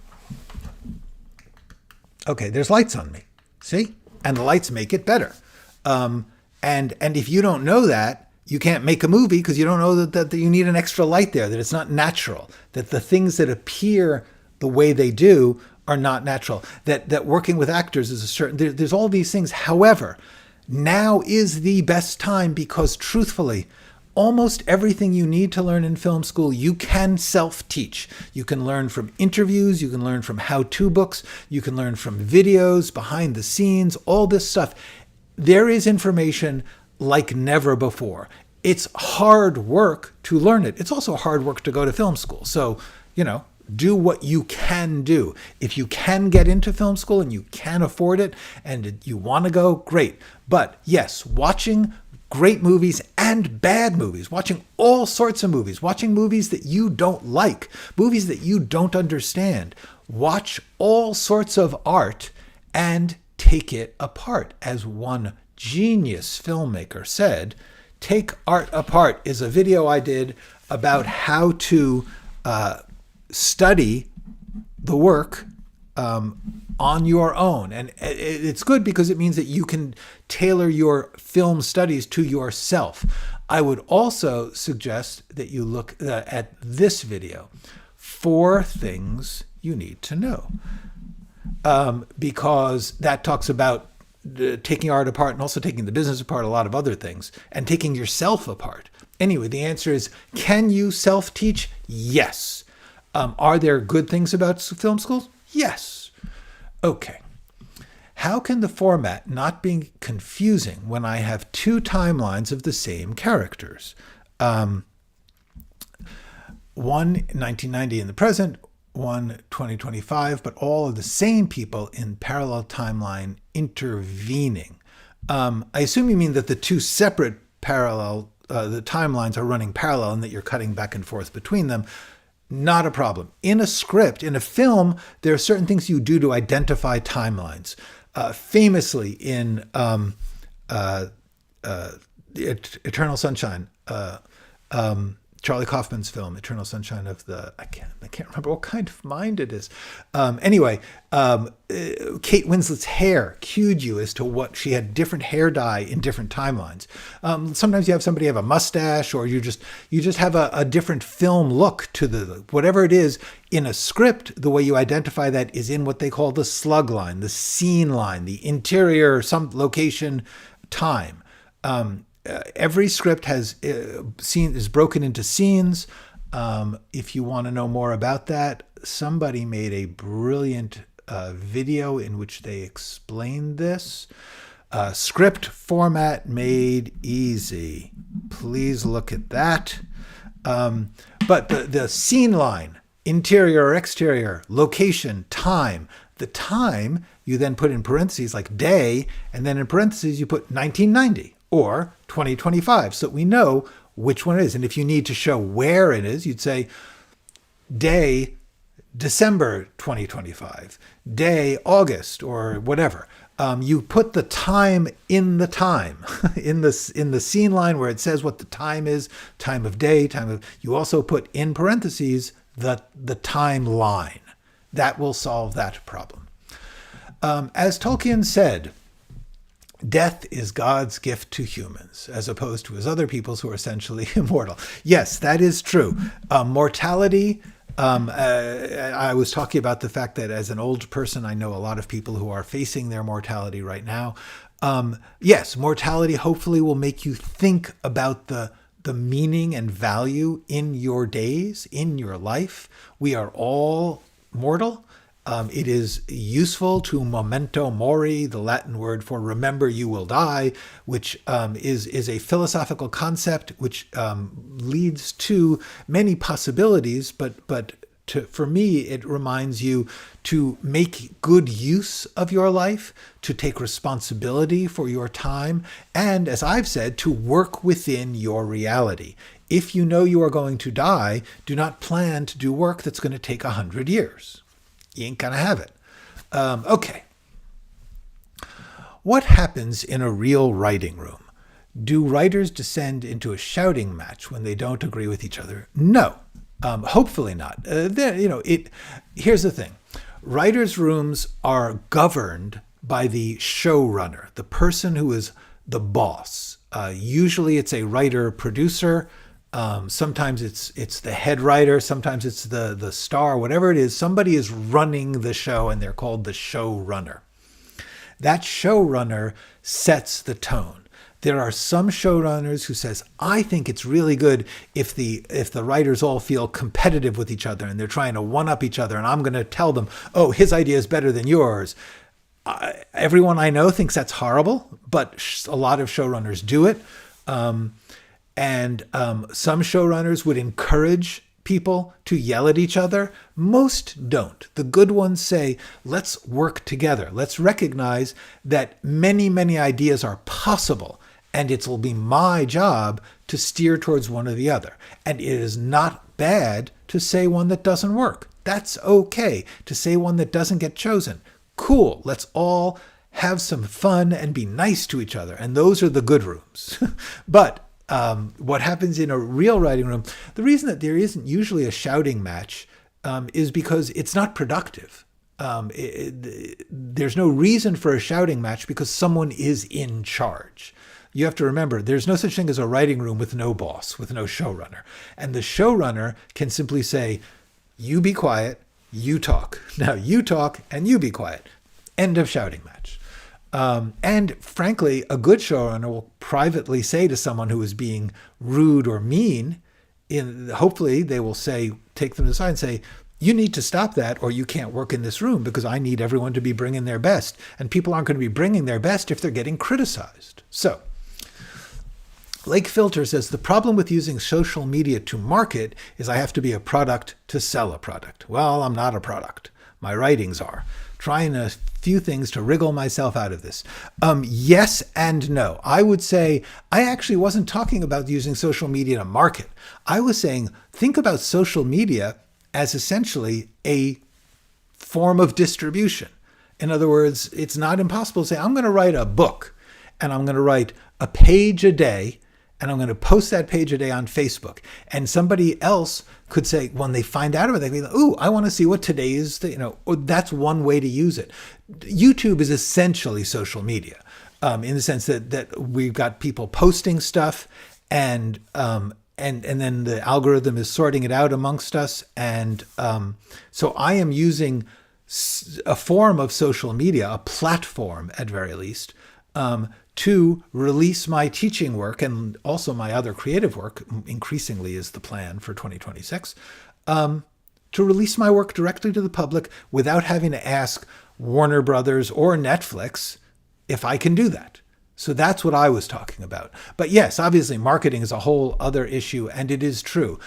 Okay, there's lights on me. See? And the lights make it better. And if you don't know that, you can't make a movie, because you don't know that you need an extra light there, that it's not natural, that the things that appear the way they do are not natural, that working with actors is a certain, there's all these things. However, now is the best time, because truthfully, almost everything you need to learn in film school, you can self-teach. You can learn from interviews, you can learn from how-to books, you can learn from videos, behind the scenes, all this stuff. There is information like never before. It's hard work to learn it. It's also hard work to go to film school. So, do what you can do. If you can get into film school and you can afford it and you want to go, great. But yes, watching great movies and bad movies, watching all sorts of movies, watching movies that you don't like, movies that you don't understand, watch all sorts of art and take it apart. As one genius filmmaker said, Take Art Apart is a video I did about how to study the work on your own. And it's good because it means that you can tailor your film studies to yourself. I would also suggest that you look at this video. 4 things you need to know. Because that talks about taking art apart and also taking the business apart, a lot of other things, and taking yourself apart. Anyway, the answer is, can you self-teach? Yes. Are there good things about film schools? Yes. Okay. How can the format not be confusing when I have 2 timelines of the same characters? One 1990 in the present, one 2025, but all of the same people in parallel timeline intervening. I assume you mean that the 2 separate the timelines are running parallel and that you're cutting back and forth between them. Not a problem. In a script, in a film, there are certain things you do to identify timelines. Famously in Eternal Sunshine, Charlie Kaufman's film, Eternal Sunshine of the, I can't remember what kind of mind it is. Anyway, Kate Winslet's hair cued you as to what she had, different hair dye in different timelines. Sometimes you have somebody have a mustache, or you just have a different film look to the whatever it is. In a script, the way you identify that is in what they call the slug line, the scene line, the interior, some location, time. Every script has is broken into scenes. If you want to know more about that, somebody made a brilliant video in which they explained this. Script format made easy. Please look at that. But the scene line, interior or exterior, location, time. The time you then put in parentheses like day, and then in parentheses you put 1990. Or 2025, so we know which one it is. And if you need to show where it is, you'd say day December 2025, day August, or whatever. You put the time in the time, in the scene line where it says what the time is, time of day, you also put in parentheses the timeline. That will solve that problem. As Tolkien said, death is God's gift to humans, as opposed to his other peoples who are essentially immortal. Yes, that is true. Mortality, I was talking about the fact that as an old person, I know a lot of people who are facing their mortality right now. Yes, mortality hopefully will make you think about the meaning and value in your days, in your life. We are all mortal. It is useful to memento mori, the Latin word for remember you will die, which is a philosophical concept which leads to many possibilities, but For me, it reminds you to make good use of your life, to take responsibility for your time, and as I've said, to work within your reality. If you know you are going to die, do not plan to do work that's going to take 100 years. You ain't going to have it. Okay. What happens in a real writing room? Do writers descend into a shouting match when they don't agree with each other? No, hopefully not. Here's the thing. Writers' rooms are governed by the showrunner, the person who is the boss. Usually it's a writer-producer. Sometimes it's the head writer. Sometimes it's the star. Whatever it is, somebody is running the show, and they're called the showrunner. That showrunner sets the tone. There are some showrunners who says, I think it's really good if the writers all feel competitive with each other and they're trying to one-up each other, and I'm going to tell them, oh, his idea is better than yours. Everyone I know thinks that's horrible, but a lot of showrunners do it. Some showrunners would encourage people to yell at each other. Most don't. The good ones say, let's work together. Let's recognize that many, many ideas are possible, and it will be my job to steer towards one or the other. And it is not bad to say one that doesn't work. That's okay. To say one that doesn't get chosen. Cool. Let's all have some fun and be nice to each other. And those are the good rooms. But what happens in a real writing room, the reason that there isn't usually a shouting match is because it's not productive. There's no reason for a shouting match because someone is in charge. You have to remember, there's no such thing as a writing room with no boss, with no showrunner. And the showrunner can simply say, you be quiet, you talk. Now you talk and you be quiet. End of shouting match. And frankly, a good showrunner will privately say to someone who is being rude or mean, hopefully they will take them aside and say, you need to stop that or you can't work in this room because I need everyone to be bringing their best. And people aren't going to be bringing their best if they're getting criticized. So, Lake Filter says, the problem with using social media to market is I have to be a product to sell a product. Well, I'm not a product. My writings are. Trying a few things to wriggle myself out of this. Yes and no. I would say I actually wasn't talking about using social media to market. I was saying think about social media as essentially a form of distribution. In other words, it's not impossible to say I'm going to write a book and I'm going to write a page a day and I'm going to post that page a day on Facebook. And somebody else could say, when they find out about it, they go, ooh, I want to see what today is, that's one way to use it. YouTube is essentially social media in the sense that we've got people posting stuff and then the algorithm is sorting it out amongst us. And so I am using a form of social media, a platform at very least, to release my teaching work and also my other creative work, increasingly is the plan for 2026, to release my work directly to the public without having to ask Warner Brothers or Netflix if I can do that. So that's what I was talking about. But yes, obviously marketing is a whole other issue, and it is true.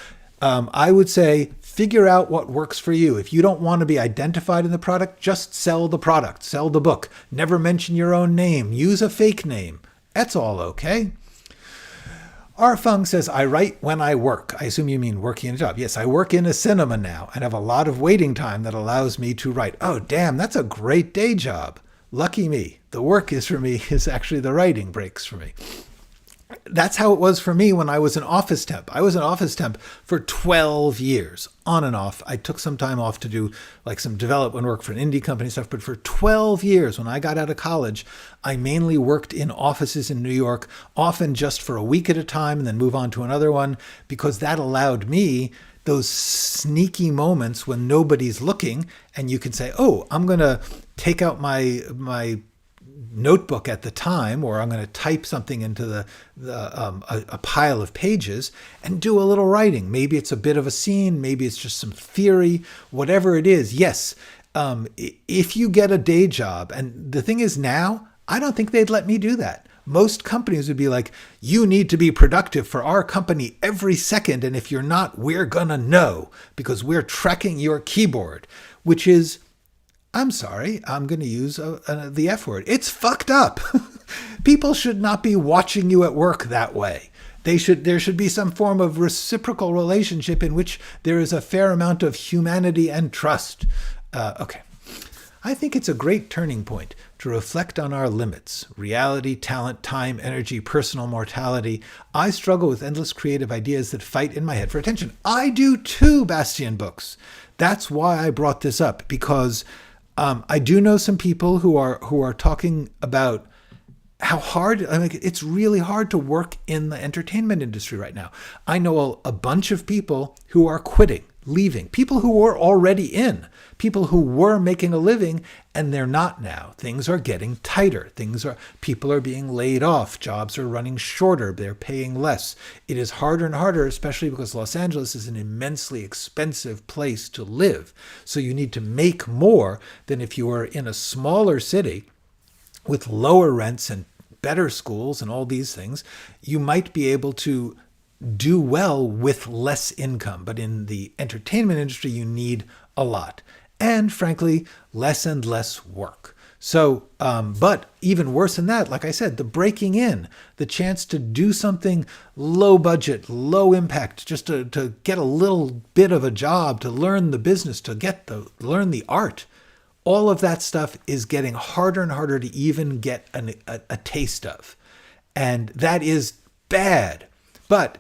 I would say figure out what works for you. If you don't want to be identified in the product, just sell the product, sell the book. Never mention your own name. Use a fake name. That's all okay. R. Fung says, I write when I work. I assume you mean working in a job. Yes, I work in a cinema now and have a lot of waiting time that allows me to write. Oh, damn, that's a great day job. Lucky me. The work is for me is actually the writing breaks for me. That's how it was for me when I was an office temp. I was an office temp for 12 years, on and off. I took some time off to do like some development work for an indie company stuff, but for 12 years when I got out of college, I mainly worked in offices in New York, often just for a week at a time and then move on to another one, because that allowed me those sneaky moments when nobody's looking and you can say, oh, I'm going to take out my notebook at the time, or I'm going to type something into a pile of pages and do a little writing. Maybe it's a bit of a scene, maybe it's just some theory, whatever it is. Yes, if you get a day job, and the thing is now, I don't think they'd let me do that. most companies would be like, you need to be productive for our company every second. And if you're not, we're going to know because we're tracking your keyboard, which is, I'm sorry, I'm going to use the F word. It's fucked up. People should not be watching you at work that way. There should be some form of reciprocal relationship in which there is a fair amount of humanity and trust. Okay. I think it's a great turning point to reflect on our limits: reality, talent, time, energy, personal mortality. I struggle with endless creative ideas that fight in my head for attention. I do too, Bastian Books. That's why I brought this up, because I do know some people who are talking about how hard, it's really hard to work in the entertainment industry right now. I know a bunch of people who are quitting, leaving, people who were already in, people who were making a living, and they're not now. Things are getting tighter. People are being laid off. Jobs are running shorter. They're paying less. It is harder and harder, especially because Los Angeles is an immensely expensive place to live. So you need to make more than if you were in a smaller city with lower rents and better schools and all these things. You might be able to do well with less income. But in the entertainment industry, you need a lot. And frankly, less and less work. So, but even worse than that, like I said, the breaking in, the chance to do something low budget, low impact, just to get a little bit of a job, to learn the business, to learn the art. All of that stuff is getting harder and harder to even get a taste of. And that is bad. But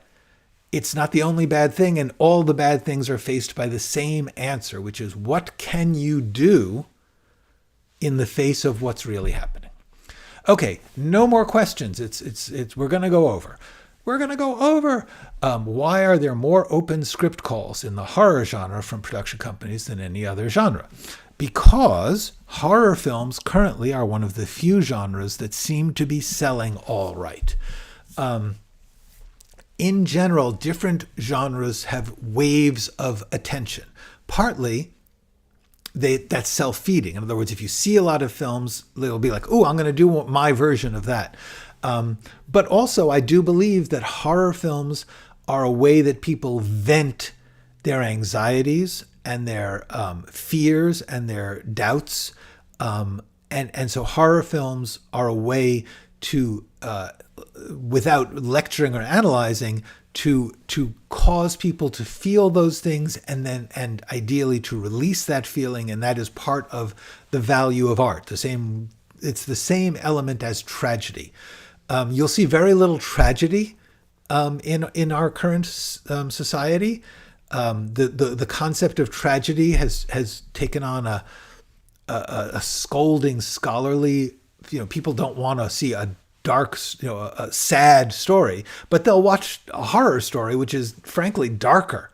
it's not the only bad thing, and all the bad things are faced by the same answer, which is, what can you do in the face of what's really happening? Okay, no more questions. We're going to go over. We're going to go over why are there more open script calls in the horror genre from production companies than any other genre? Because horror films currently are one of the few genres that seem to be selling all right. In general, different genres have waves of attention. Partly, that's self-feeding. In other words, if you see a lot of films, they'll be like, oh, I'm going to do my version of that. But also, I do believe that horror films are a way that people vent their anxieties and their fears and their doubts. And so horror films are a way to, without lecturing or analyzing, to cause people to feel those things and ideally to release that feeling. And that is part of the value of art. It's the same element as tragedy. You'll see very little tragedy in our current society. The concept of tragedy has taken on a scolding, scholarly. People don't want to see a dark, a sad story, but they'll watch a horror story, which is frankly darker.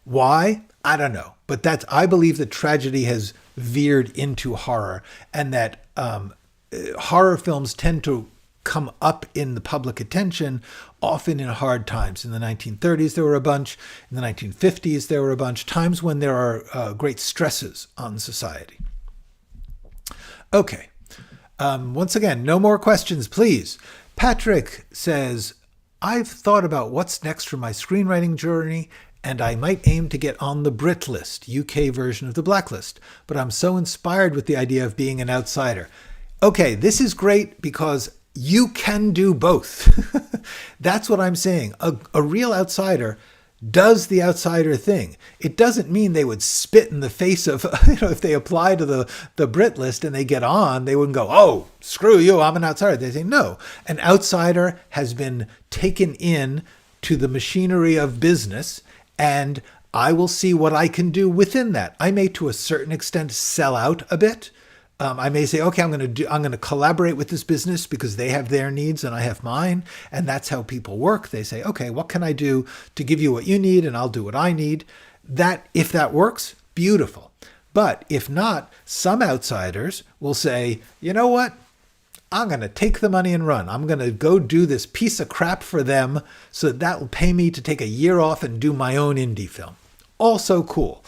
Why? I don't know. But I believe that tragedy has veered into horror, and that horror films tend to come up in the public attention often in hard times. In the 1930s, there were a bunch. In the 1950s, there were a bunch. Times when there are great stresses on society. Okay. Once again, no more questions, please. Patrick says, I've thought about what's next for my screenwriting journey, and I might aim to get on the Brit list, UK version of the Blacklist, but I'm so inspired with the idea of being an outsider. Okay, this is great because you can do both. That's what I'm saying. A real outsider does the outsider thing. It doesn't mean they would spit in the face of, if they apply to the Brit list and they get on, they wouldn't go, oh, screw you, I'm an outsider. They say, no, an outsider has been taken in to the machinery of business, and I will see what I can do within that. I may, to a certain extent, sell out a bit. I may say, okay, I'm going to collaborate with this business because they have their needs and I have mine. And that's how people work. They say, okay, what can I do to give you what you need? And I'll do what I need. If that works, beautiful. But if not, some outsiders will say, you know what? I'm going to take the money and run. I'm going to go do this piece of crap for them so that will pay me to take a year off and do my own indie film. Also cool.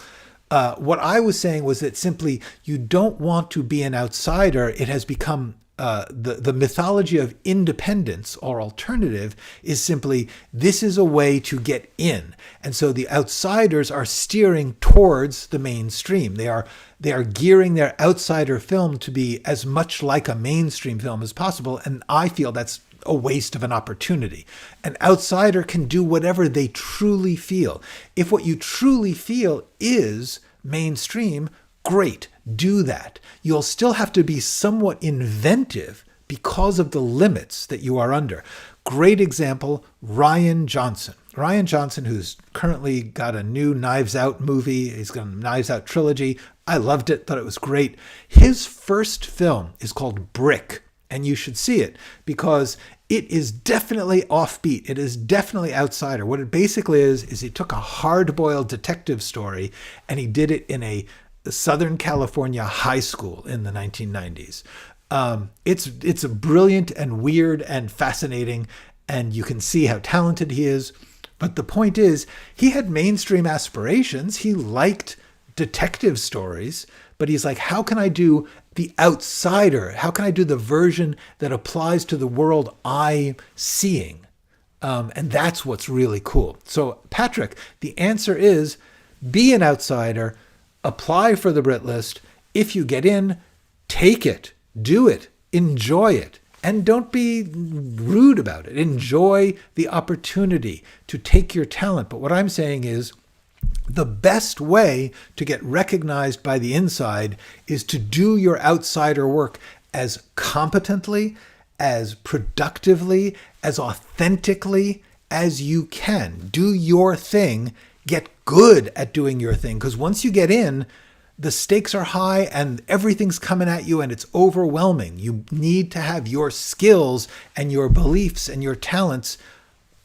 What I was saying was that simply you don't want to be an outsider. It has become the mythology of independence or alternative is simply, this is a way to get in. And so the outsiders are steering towards the mainstream. They are gearing their outsider film to be as much like a mainstream film as possible. And I feel that's a waste of an opportunity. An outsider can do whatever they truly feel. If what you truly feel is mainstream, great, do that. You'll still have to be somewhat inventive because of the limits that you are under. Great example, Rian Johnson. Rian Johnson, who's currently got a new Knives Out movie. He's got a Knives Out trilogy. I loved it, thought it was great. His first film is called Brick, and you should see it because it is definitely offbeat. It is definitely outsider. What it basically is he took a hard-boiled detective story and he did it in a Southern California high school in the 1990s. It's a brilliant and weird and fascinating, and you can see how talented he is. But the point is, he had mainstream aspirations. He liked detective stories, but he's like, how can I do the outsider? How can I do the version that applies to the world I'm seeing? And that's what's really cool. So, Patrick, the answer is be an outsider. Apply for the Brit list. If you get in, take it, do it, enjoy it, and don't be rude about it. Enjoy the opportunity to take your talent. But what I'm saying is the best way to get recognized by the inside is to do your outsider work as competently, as productively, as authentically as you can. Do your thing. Get good at doing your thing, because once you get in, the stakes are high and everything's coming at you and it's overwhelming. You need to have your skills and your beliefs and your talents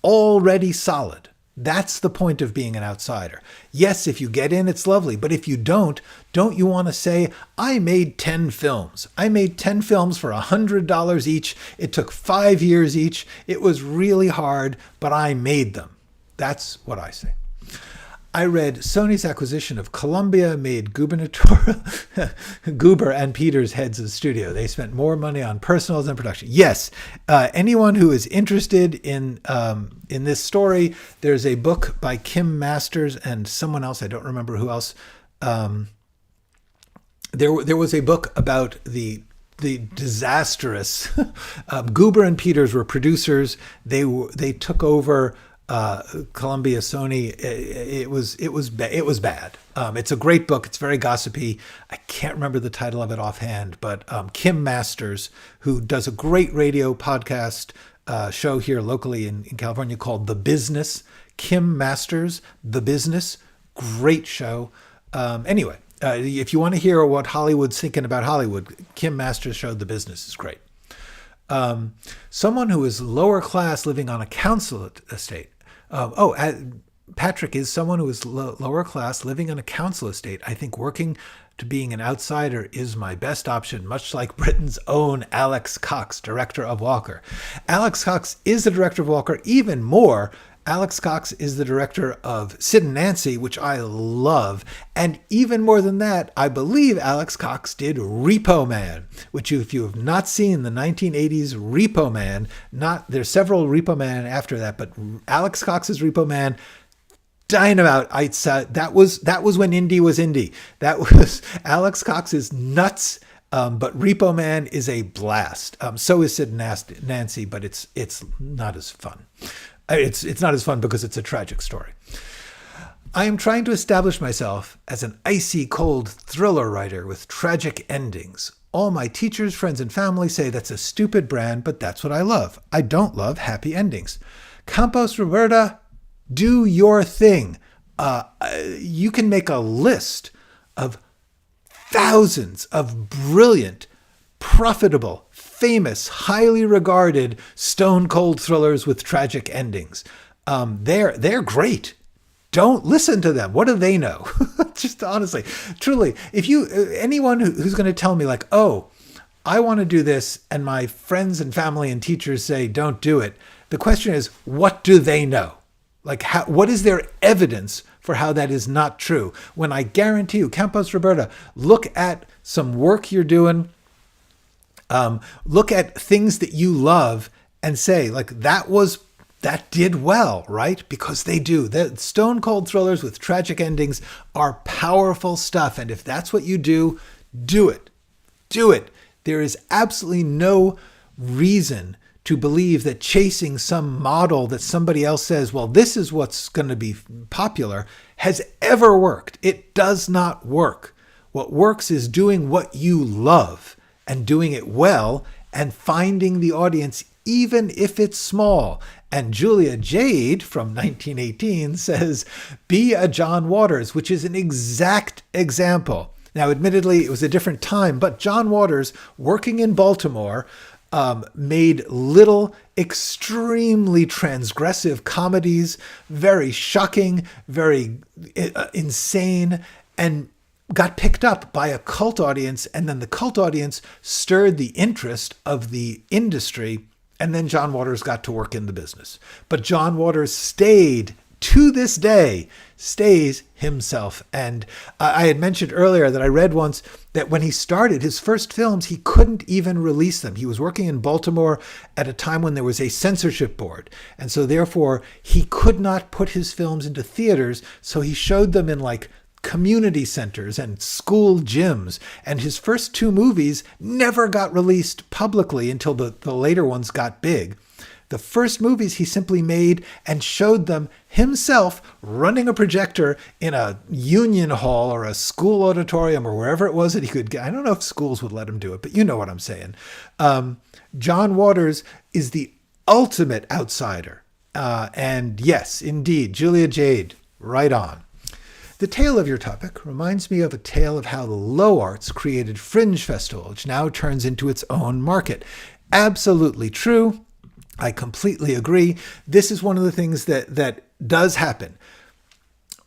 already solid. That's the point of being an outsider. Yes, if you get in, it's lovely. But if you don't you want to say, I made 10 films. I made 10 films for $100 each. It took 5 years each. It was really hard, but I made them. That's what I say. I read Sony's acquisition of Columbia made gubernatorial Goober and Peters heads of studio. They spent more money on personals than production. Yes, anyone who is interested in this story, there's a book by Kim Masters and someone else. I don't remember who else. There was a book about the disastrous Goober and Peters were producers. They took over Columbia, Sony. It was bad. It's a great book. It's very gossipy. I can't remember the title of it offhand, but Kim Masters, who does a great radio podcast show here locally in California called The Business. Kim Masters, The Business, great show. Anyway, if you want to hear what Hollywood's thinking about Hollywood, Kim Masters' show The Business is great. Someone who is lower class living on a council estate. Patrick is someone who is lower class living on a council estate. I think working to being an outsider is my best option, much like Britain's own Alex Cox, director of Walker. Alex Cox is the director of Walker. Even more, Alex Cox is the director of Sid and Nancy, which I love. And even more than that, I believe Alex Cox did Repo Man, which if you have not seen the 1980s Repo Man, there's several Repo Man after that, but Alex Cox's Repo Man, dynamite. That was when indie was indie. That was Alex Cox is nuts. But Repo Man is a blast. So is Sid and Nancy, but it's not as fun. It's not as fun because it's a tragic story. I am trying to establish myself as an icy cold thriller writer with tragic endings. All my teachers, friends, and family say that's a stupid brand, but that's what I love. I don't love happy endings. Campos Roberta, do your thing. You can make a list of thousands of brilliant, profitable, famous, highly regarded stone cold thrillers with tragic endings. They're great. Don't listen to them. What do they know? Just honestly, truly, if anyone who's going to tell me like, oh, I want to do this, and my friends and family and teachers say don't do it. The question is, what do they know? Like, what is their evidence for how that is not true? When I guarantee you, Campos Roberta, look at some work you're doing Look at things that you love and say, like, that did well, right? Because they do. The stone cold thrillers with tragic endings are powerful stuff. And if that's what you do, do it. Do it. There is absolutely no reason to believe that chasing some model that somebody else says, well, this is what's going to be popular, has ever worked. It does not work. What works is doing what you love and doing it well and finding the audience, even if it's small. And Julia Jade from 1918 says, be a John Waters, which is an exact example. Now, admittedly, it was a different time, but John Waters, working in Baltimore, made little, extremely transgressive comedies, very shocking, very insane, and got picked up by a cult audience. And then the cult audience stirred the interest of the industry. And then John Waters got to work in the business. But John Waters stayed, to this day, stays himself. And I had mentioned earlier that I read once that when he started his first films, he couldn't even release them. He was working in Baltimore at a time when there was a censorship board. And so therefore, he could not put his films into theaters. So he showed them in like community centers and school gyms. And his first two movies never got released publicly until the later ones got big. The first movies he simply made and showed them himself running a projector in a union hall or a school auditorium or wherever it was that he could get. I don't know if schools would let him do it, but you know what I'm saying. John Waters is the ultimate outsider. And yes, indeed, Julia Jade, right on. The tale of your topic reminds me of a tale of how the low arts created Fringe Festival, which now turns into its own market. Absolutely true. I completely agree. This is one of the things that does happen.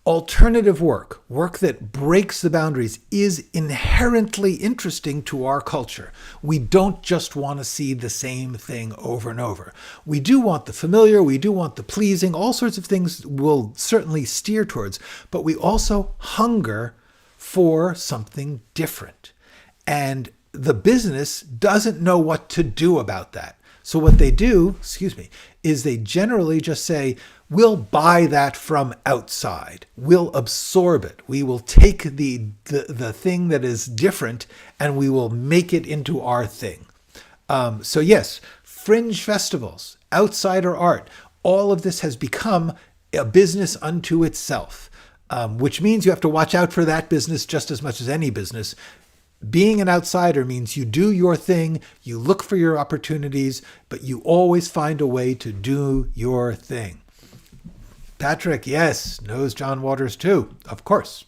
Alternative work that breaks the boundaries, is inherently interesting to our culture. We don't just want to see the same thing over and over. We do want the familiar, we do want the pleasing, all sorts of things we'll certainly steer towards, but we also hunger for something different. And the business doesn't know what to do about that. So what they do, is they generally just say, we'll buy that from outside. We'll absorb it. We will take the thing that is different and we will make it into our thing. So yes, fringe festivals, outsider art, all of this has become a business unto itself, which means you have to watch out for that business just as much as any business. Being an outsider means you do your thing, you look for your opportunities, but you always find a way to do your thing. Patrick, yes, knows John Waters too, of course.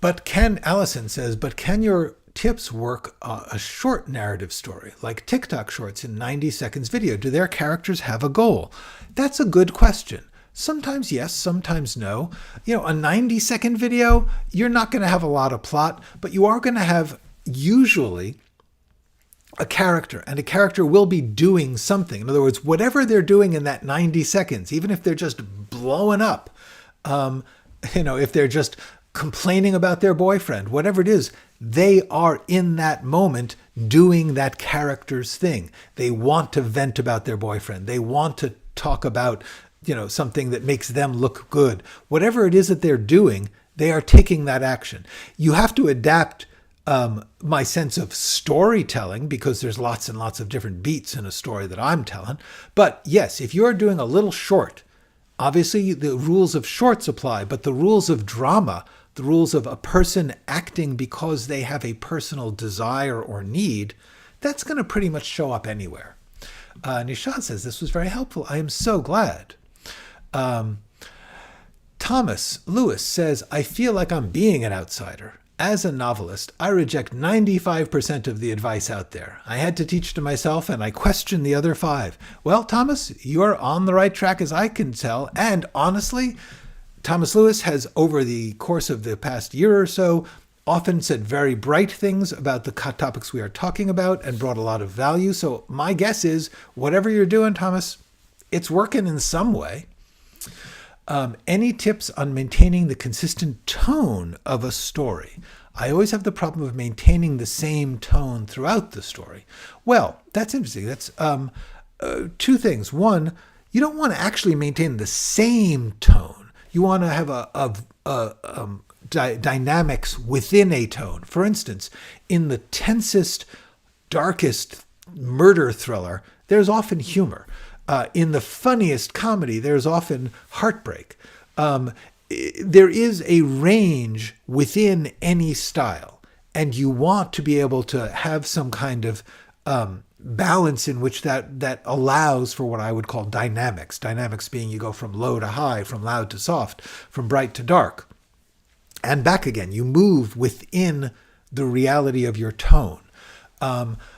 Allison says, but can your tips work a short narrative story, like TikTok shorts in 90 seconds video? Do their characters have a goal? That's a good question. Sometimes yes, sometimes no. A 90-second video, you're not going to have a lot of plot, but you are going to have usually a character, and a character will be doing something. In other words, whatever they're doing in that 90 seconds, even if they're just blowing up, if they're just complaining about their boyfriend, whatever it is, they are in that moment doing that character's thing. They want to vent about their boyfriend. They want to talk about something that makes them look good. Whatever it is that they're doing, they are taking that action. You have to adapt my sense of storytelling, because there's lots and lots of different beats in a story that I'm telling. But yes, if you're doing a little short, obviously the rules of shorts apply, but the rules of drama, the rules of a person acting because they have a personal desire or need, that's going to pretty much show up anywhere. Nishant says, this was very helpful. I am so glad. Thomas Lewis says, I feel like I'm being an outsider. As a novelist, I reject 95% of the advice out there. I had to teach to myself, and I question the other 5. Well, Thomas, you're on the right track as I can tell. And honestly, Thomas Lewis has, over the course of the past year or so, often said very bright things about the topics we are talking about and brought a lot of value. So my guess is, whatever you're doing, Thomas, it's working in some way. Any tips on maintaining the consistent tone of a story? I always have the problem of maintaining the same tone throughout the story. Well, that's interesting. That's two things. One, you don't want to actually maintain the same tone. You want to have dynamics within a tone. For instance, in the tensest, darkest murder thriller, there's often humor. In the funniest comedy, there's often heartbreak. There is a range within any style, and you want to be able to have some kind of balance in which that allows for what I would call dynamics. Dynamics being you go from low to high, from loud to soft, from bright to dark, and back again. You move within the reality of your tone.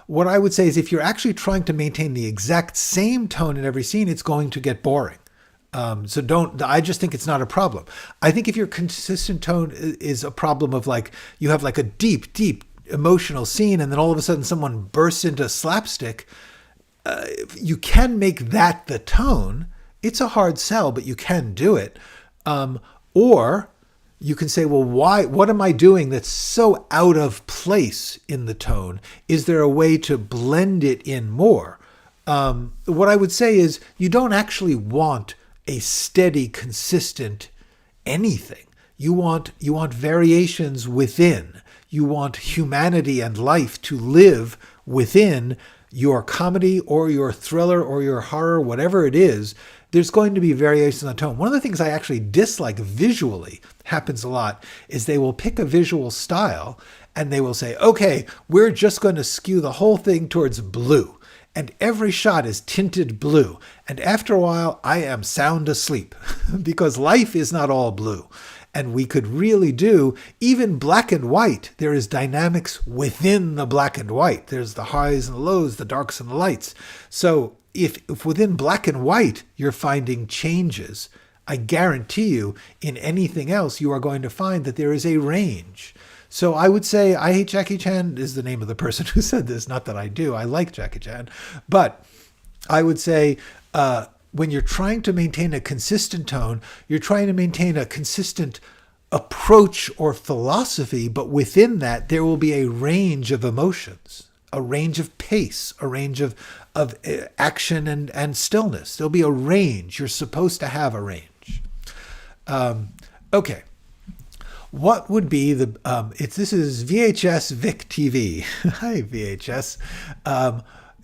What I would say is if you're actually trying to maintain the exact same tone in every scene, it's going to get boring. I just think it's not a problem. I think if your consistent tone is a problem of like, you have like a deep, deep emotional scene and then all of a sudden someone bursts into slapstick, you can make that the tone. It's a hard sell, but you can do it. Or you can say, well, what am I doing that's so out of place in the tone? Is there a way to blend it in more? What I would say is you don't actually want a steady, consistent anything. You want variations within. You want humanity and life to live within your comedy or your thriller or your horror, whatever it is. There's going to be variations on tone. One of the things I actually dislike visually, happens a lot, is they will pick a visual style and they will say, okay, we're just going to skew the whole thing towards blue. And every shot is tinted blue. And after a while, I am sound asleep because life is not all blue. And we could really do even black and white. There is dynamics within the black and white. There's the highs and the lows, the darks and the lights. So if within black and white, you're finding changes, I guarantee you in anything else, you are going to find that there is a range. So I would say, I hate Jackie Chan is the name of the person who said this. Not that I do. I like Jackie Chan. But I would say when you're trying to maintain a consistent tone, you're trying to maintain a consistent approach or philosophy. But within that, there will be a range of emotions, a range of pace, a range of action and stillness. There'll be a range. You're supposed to have a range. Okay. What would be the, this is VHS Vic TV. Hi, VHS.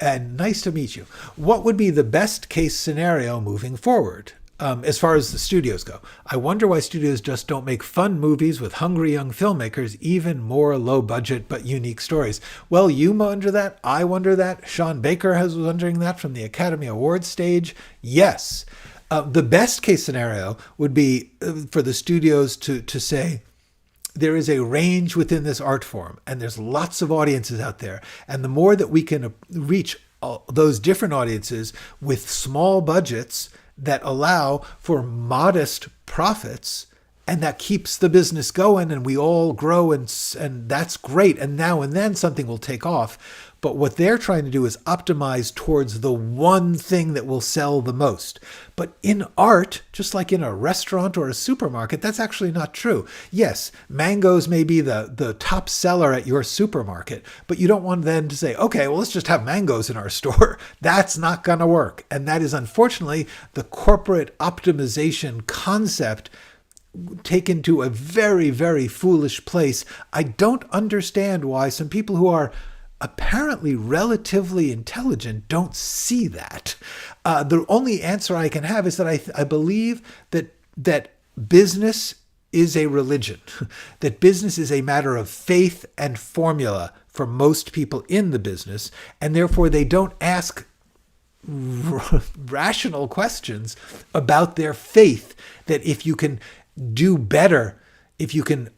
And nice to meet you. What would be the best case scenario moving forward? As far as the studios go, I wonder why studios just don't make fun movies with hungry young filmmakers, even more low budget but unique stories. Well, you wonder that. I wonder that. Sean Baker was wondering that from the Academy Awards stage. Yes. The best case scenario would be for the studios to say, there is a range within this art form, and there's lots of audiences out there. And the more that we can reach those different audiences with small budgets that allow for modest profits, and that keeps the business going, and we all grow, and that's great. And now and then something will take off. But what they're trying to do is optimize towards the one thing that will sell the most. But in art, just like in a restaurant or a supermarket, that's actually not true. Yes, mangoes may be the top seller at your supermarket, but you don't want then to say, okay, well, let's just have mangoes in our store. That's not going to work. And that is unfortunately the corporate optimization concept taken to a very, very foolish place. I don't understand why some people who are apparently relatively intelligent don't see that. The only answer I can have is that I believe that business is a religion, that business is a matter of faith and formula for most people in the business, and therefore they don't ask rational questions about their faith, that if you can do better, if you can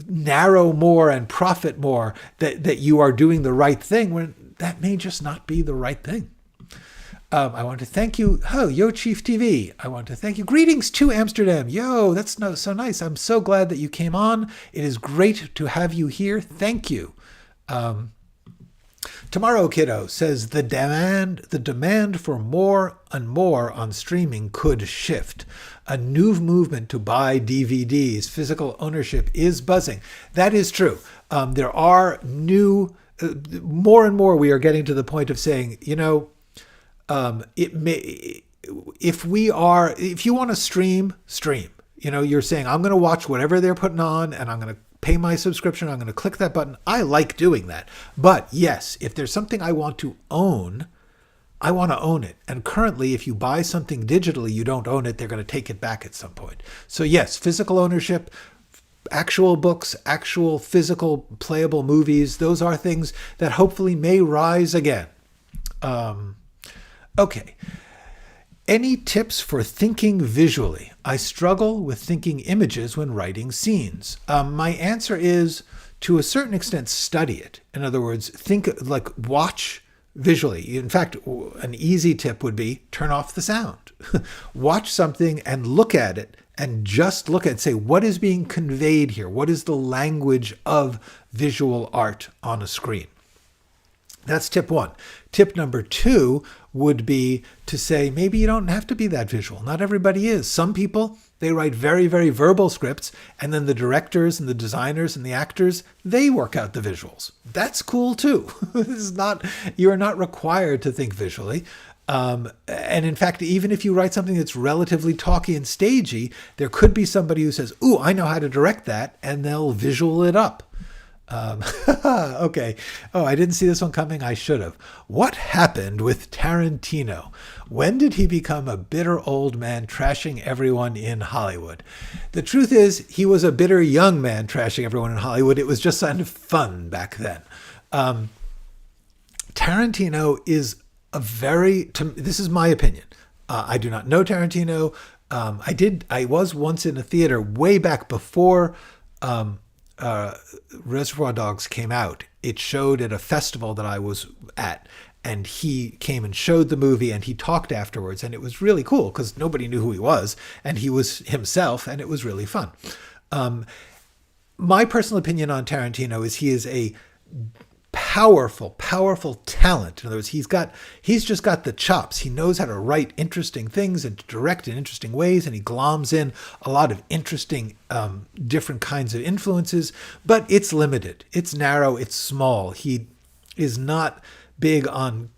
narrow more and profit more, that you are doing the right thing, when that may just not be the right thing. I want to thank you. Oh, Yo Chief TV. I want to thank you. Greetings to Amsterdam. Yo, that's so nice. I'm so glad that you came on. It is great to have you here. Thank you. To Tomorrow Kiddo says the demand for more and more on streaming could shift. A new movement to buy DVDs, physical ownership, is buzzing. That is true. There are more and more we are getting to the point of saying, if you want to stream. You're saying, I'm going to watch whatever they're putting on and I'm going to pay my subscription. I'm going to click that button. I like doing that. But yes, if there's something I want to own, I want to own it. And currently, if you buy something digitally, you don't own it. They're going to take it back at some point. So yes, physical ownership, actual books, actual physical playable movies, those are things that hopefully may rise again. Okay. Any tips for thinking visually? I struggle with thinking images when writing scenes. My answer is, to a certain extent, study it. In other words, watch visually. In fact, an easy tip would be turn off the sound. Watch something and look at it and just look at it. Say, what is being conveyed here? What is the language of visual art on a screen? That's tip one. Tip number two would be to say, maybe you don't have to be that visual. Not everybody is. Some people, they write very, very verbal scripts, and then the directors and the designers and the actors, they work out the visuals. That's cool too. You are not required to think visually. And in fact, even if you write something that's relatively talky and stagey, there could be somebody who says, ooh, I know how to direct that, and they'll visual it up. Okay. Oh, I didn't see this one coming. I should have. What happened with Tarantino? When did he become a bitter old man trashing everyone in Hollywood? The truth is, he was a bitter young man trashing everyone in Hollywood. It was just kind of fun back then. Tarantino is this is my opinion. I do not know Tarantino. I was once in a theater way back before, Reservoir Dogs came out. It showed at a festival that I was at, and he came and showed the movie and he talked afterwards, and it was really cool because nobody knew who he was and he was himself, and it was really fun. My personal opinion on Tarantino is he is a powerful talent. In other words, he's just got the chops. He knows how to write interesting things and to direct in interesting ways, and he gloms in a lot of interesting different kinds of influences, but it's limited. It's narrow. It's small. He is not big on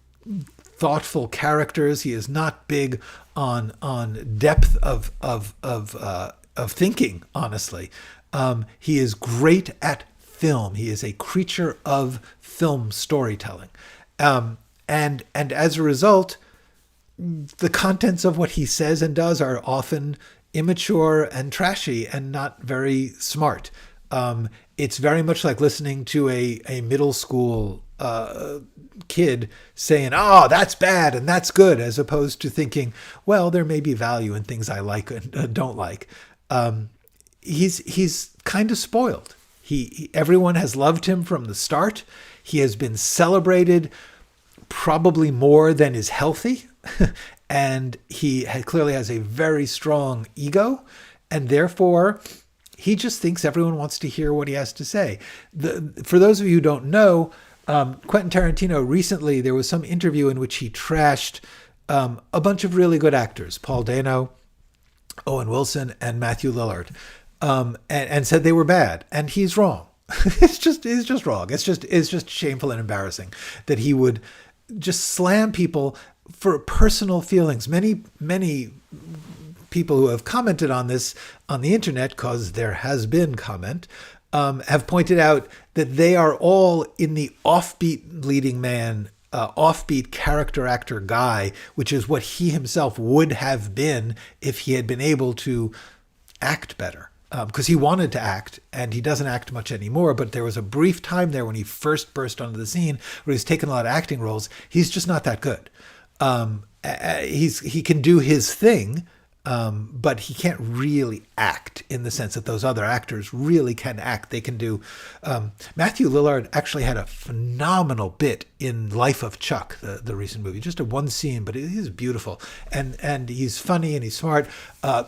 thoughtful characters. He is not big on depth of thinking, honestly. He is great at film. He is a creature of film storytelling. And as a result, the contents of what he says and does are often immature and trashy and not very smart. It's very much like listening to a middle school kid saying, oh, that's bad and that's good, as opposed to thinking, well, there may be value in things I like and don't like. He's kind of spoiled. Everyone has loved him from the start. He has been celebrated probably more than is healthy. And he clearly has a very strong ego. And therefore, he just thinks everyone wants to hear what he has to say. For those of you who don't know, Quentin Tarantino recently, there was some interview in which he trashed a bunch of really good actors, Paul Dano, Owen Wilson, and Matthew Lillard. And said they were bad, and he's wrong. It's just wrong. It's just shameful and embarrassing that he would just slam people for personal feelings. Many people who have commented on this on the internet, because there has been comment, have pointed out that they are all in the offbeat leading man, offbeat character actor guy, which is what he himself would have been if he had been able to act better. Because he wanted to act, and he doesn't act much anymore, but there was a brief time there when he first burst onto the scene where he's taken a lot of acting roles. He's just not that good. He can do his thing, but he can't really act in the sense that those other actors really can act. They can do... Matthew Lillard actually had a phenomenal bit in Life of Chuck, the recent movie. Just a one scene, but it is beautiful. And he's funny and he's smart.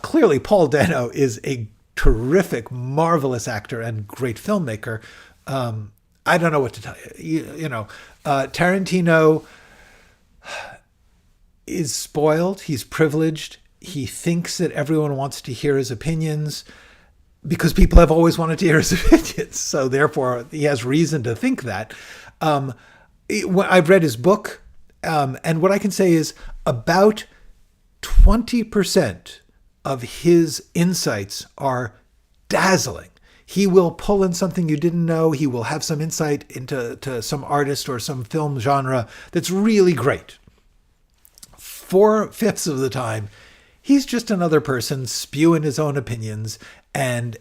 Clearly, Paul Dano is a terrific, marvelous actor and great filmmaker. I don't know what to tell you. Tarantino is spoiled. He's privileged. He thinks that everyone wants to hear his opinions because people have always wanted to hear his opinions. So therefore, he has reason to think that. I've read his book, and what I can say is about 20% of his insights are dazzling. He will pull in something you didn't know. He will have some insight into some artist or some film genre that's really great. 4/5 of the time, he's just another person spewing his own opinions and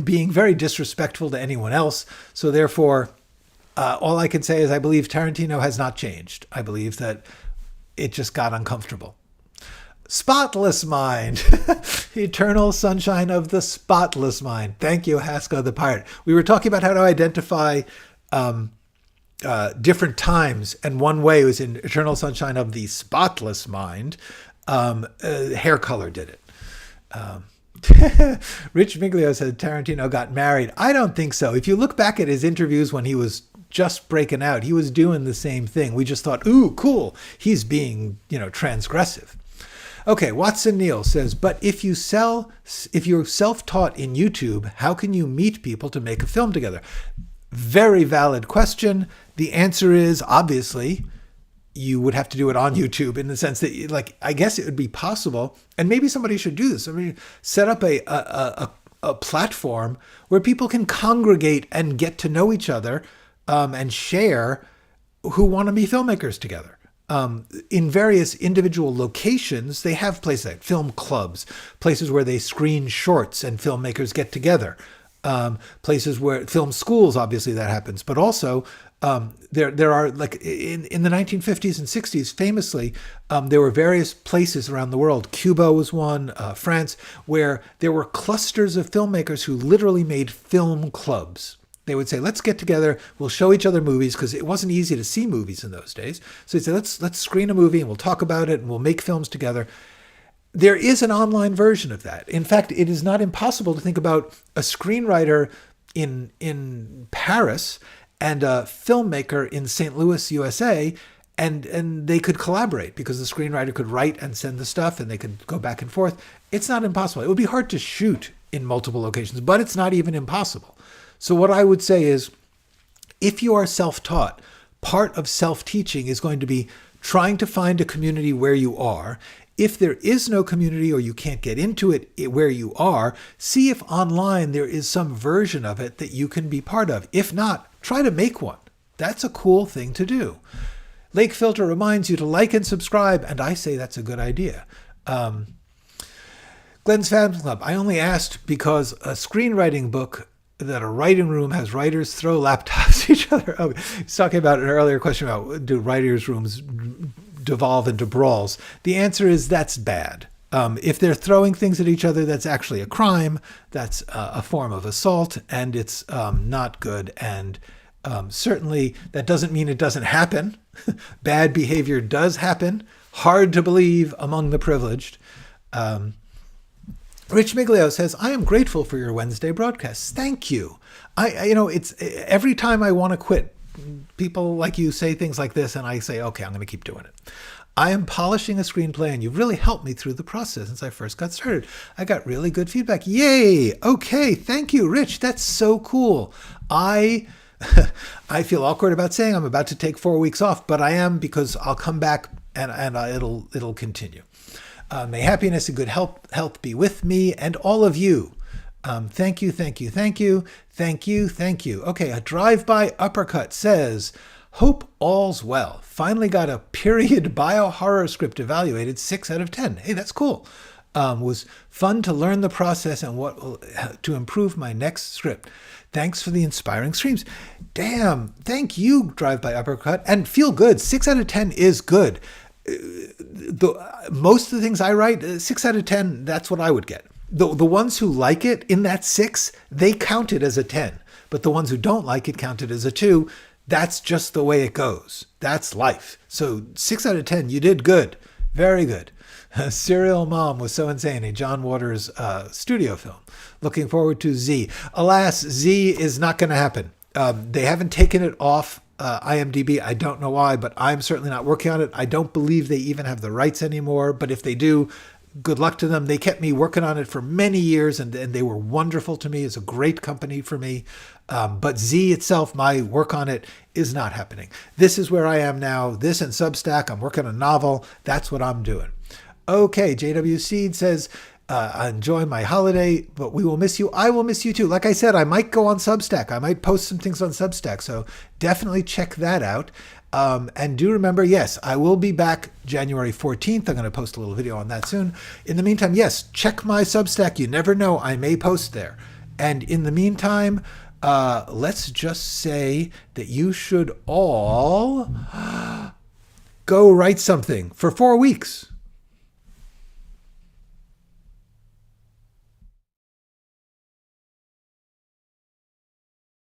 being very disrespectful to anyone else. So therefore, all I can say is I believe Tarantino has not changed. I believe that it just got uncomfortable. Spotless mind. Eternal sunshine of the spotless mind. Thank you, Haska the Pirate. We were talking about how to identify different times, and one way was in Eternal Sunshine of the Spotless Mind. Hair color did it. Rich Miglio said Tarantino got married. I don't think so. If you look back at his interviews when he was just breaking out, he was doing the same thing. We just thought, ooh, cool. He's being, transgressive. Okay, Watson Neal says, but if you're self-taught in YouTube, how can you meet people to make a film together? Very valid question. The answer is, obviously, you would have to do it on YouTube in the sense that, I guess it would be possible, and maybe somebody should do this. I mean, set up a platform where people can congregate and get to know each other and share who want to be filmmakers together. In various individual locations, they have places like film clubs, places where they screen shorts and filmmakers get together. Places where film schools, obviously that happens, but also there are, like in the 1950s and 60s, famously, there were various places around the world. Cuba was one, France, where there were clusters of filmmakers who literally made film clubs. They would say, let's get together, we'll show each other movies, because it wasn't easy to see movies in those days. So they'd say, let's screen a movie and we'll talk about it and we'll make films together. There is an online version of that. In fact, it is not impossible to think about a screenwriter in Paris and a filmmaker in St. Louis, USA, and they could collaborate because the screenwriter could write and send the stuff and they could go back and forth. It's not impossible. It would be hard to shoot in multiple locations, but it's not even impossible. So what I would say is, if you are self-taught, part of self-teaching is going to be trying to find a community where you are. If there is no community or you can't get into it where you are, see if online there is some version of it that you can be part of. If not, try to make one. That's a cool thing to do. Lake Filter reminds you to like and subscribe, and I say that's a good idea. Glenn's Fan Club, I only asked because a screenwriting book that a writing room has writers throw laptops at each other. Oh, he's talking about an earlier question about do writers' rooms devolve into brawls. The answer is that's bad. If they're throwing things at each other, that's actually a crime. That's a form of assault, and it's not good. And certainly that doesn't mean it doesn't happen. Bad behavior does happen. Hard to believe among the privileged. Rich Miglio says, I am grateful for your Wednesday broadcasts. Thank you. It's every time I want to quit, people like you say things like this, and I say, okay, I'm going to keep doing it. I am polishing a screenplay, and you've really helped me through the process since I first got started. I got really good feedback. Yay! Okay, thank you, Rich. That's so cool. I feel awkward about saying I'm about to take 4 weeks off, but I am, because I'll come back and it'll continue. May happiness and good health be with me and all of you. Thank you, thank you, thank you, thank you, thank you. Okay, a drive-by uppercut says, hope all's well. Finally got a period bio-horror script evaluated 6 out of 10. Hey, that's cool. Was fun to learn the process and what to improve my next script. Thanks for the inspiring streams. Damn, thank you, drive-by uppercut. And feel good. 6 out of 10 is good. Most of the things I write, 6 out of 10, that's what I would get. The ones who like it in that 6, they count it as a 10. But the ones who don't like it count it as a 2. That's just the way it goes. That's life. So 6 out of 10, you did good. Very good. Serial Mom was so insane. A John Waters studio film. Looking forward to Z. Alas, Z is not going to happen. They haven't taken it off IMDb. I don't know why, but I'm certainly not working on it. I don't believe they even have the rights anymore. But if they do, good luck to them. They kept me working on it for many years, and they were wonderful to me. It's a great company for me. But Z itself, my work on it is not happening. This is where I am now. This and Substack. I'm working on a novel. That's what I'm doing. Okay, JW Seed says, enjoy my holiday, but we will miss you. I will miss you too. Like I said, I might go on Substack. I might post some things on Substack. So definitely check that out. And do remember, yes, I will be back January 14th. I'm going to post a little video on that soon. In the meantime, yes, check my Substack. You never know. I may post there. And in the meantime, let's just say that you should all go write something for 4 weeks.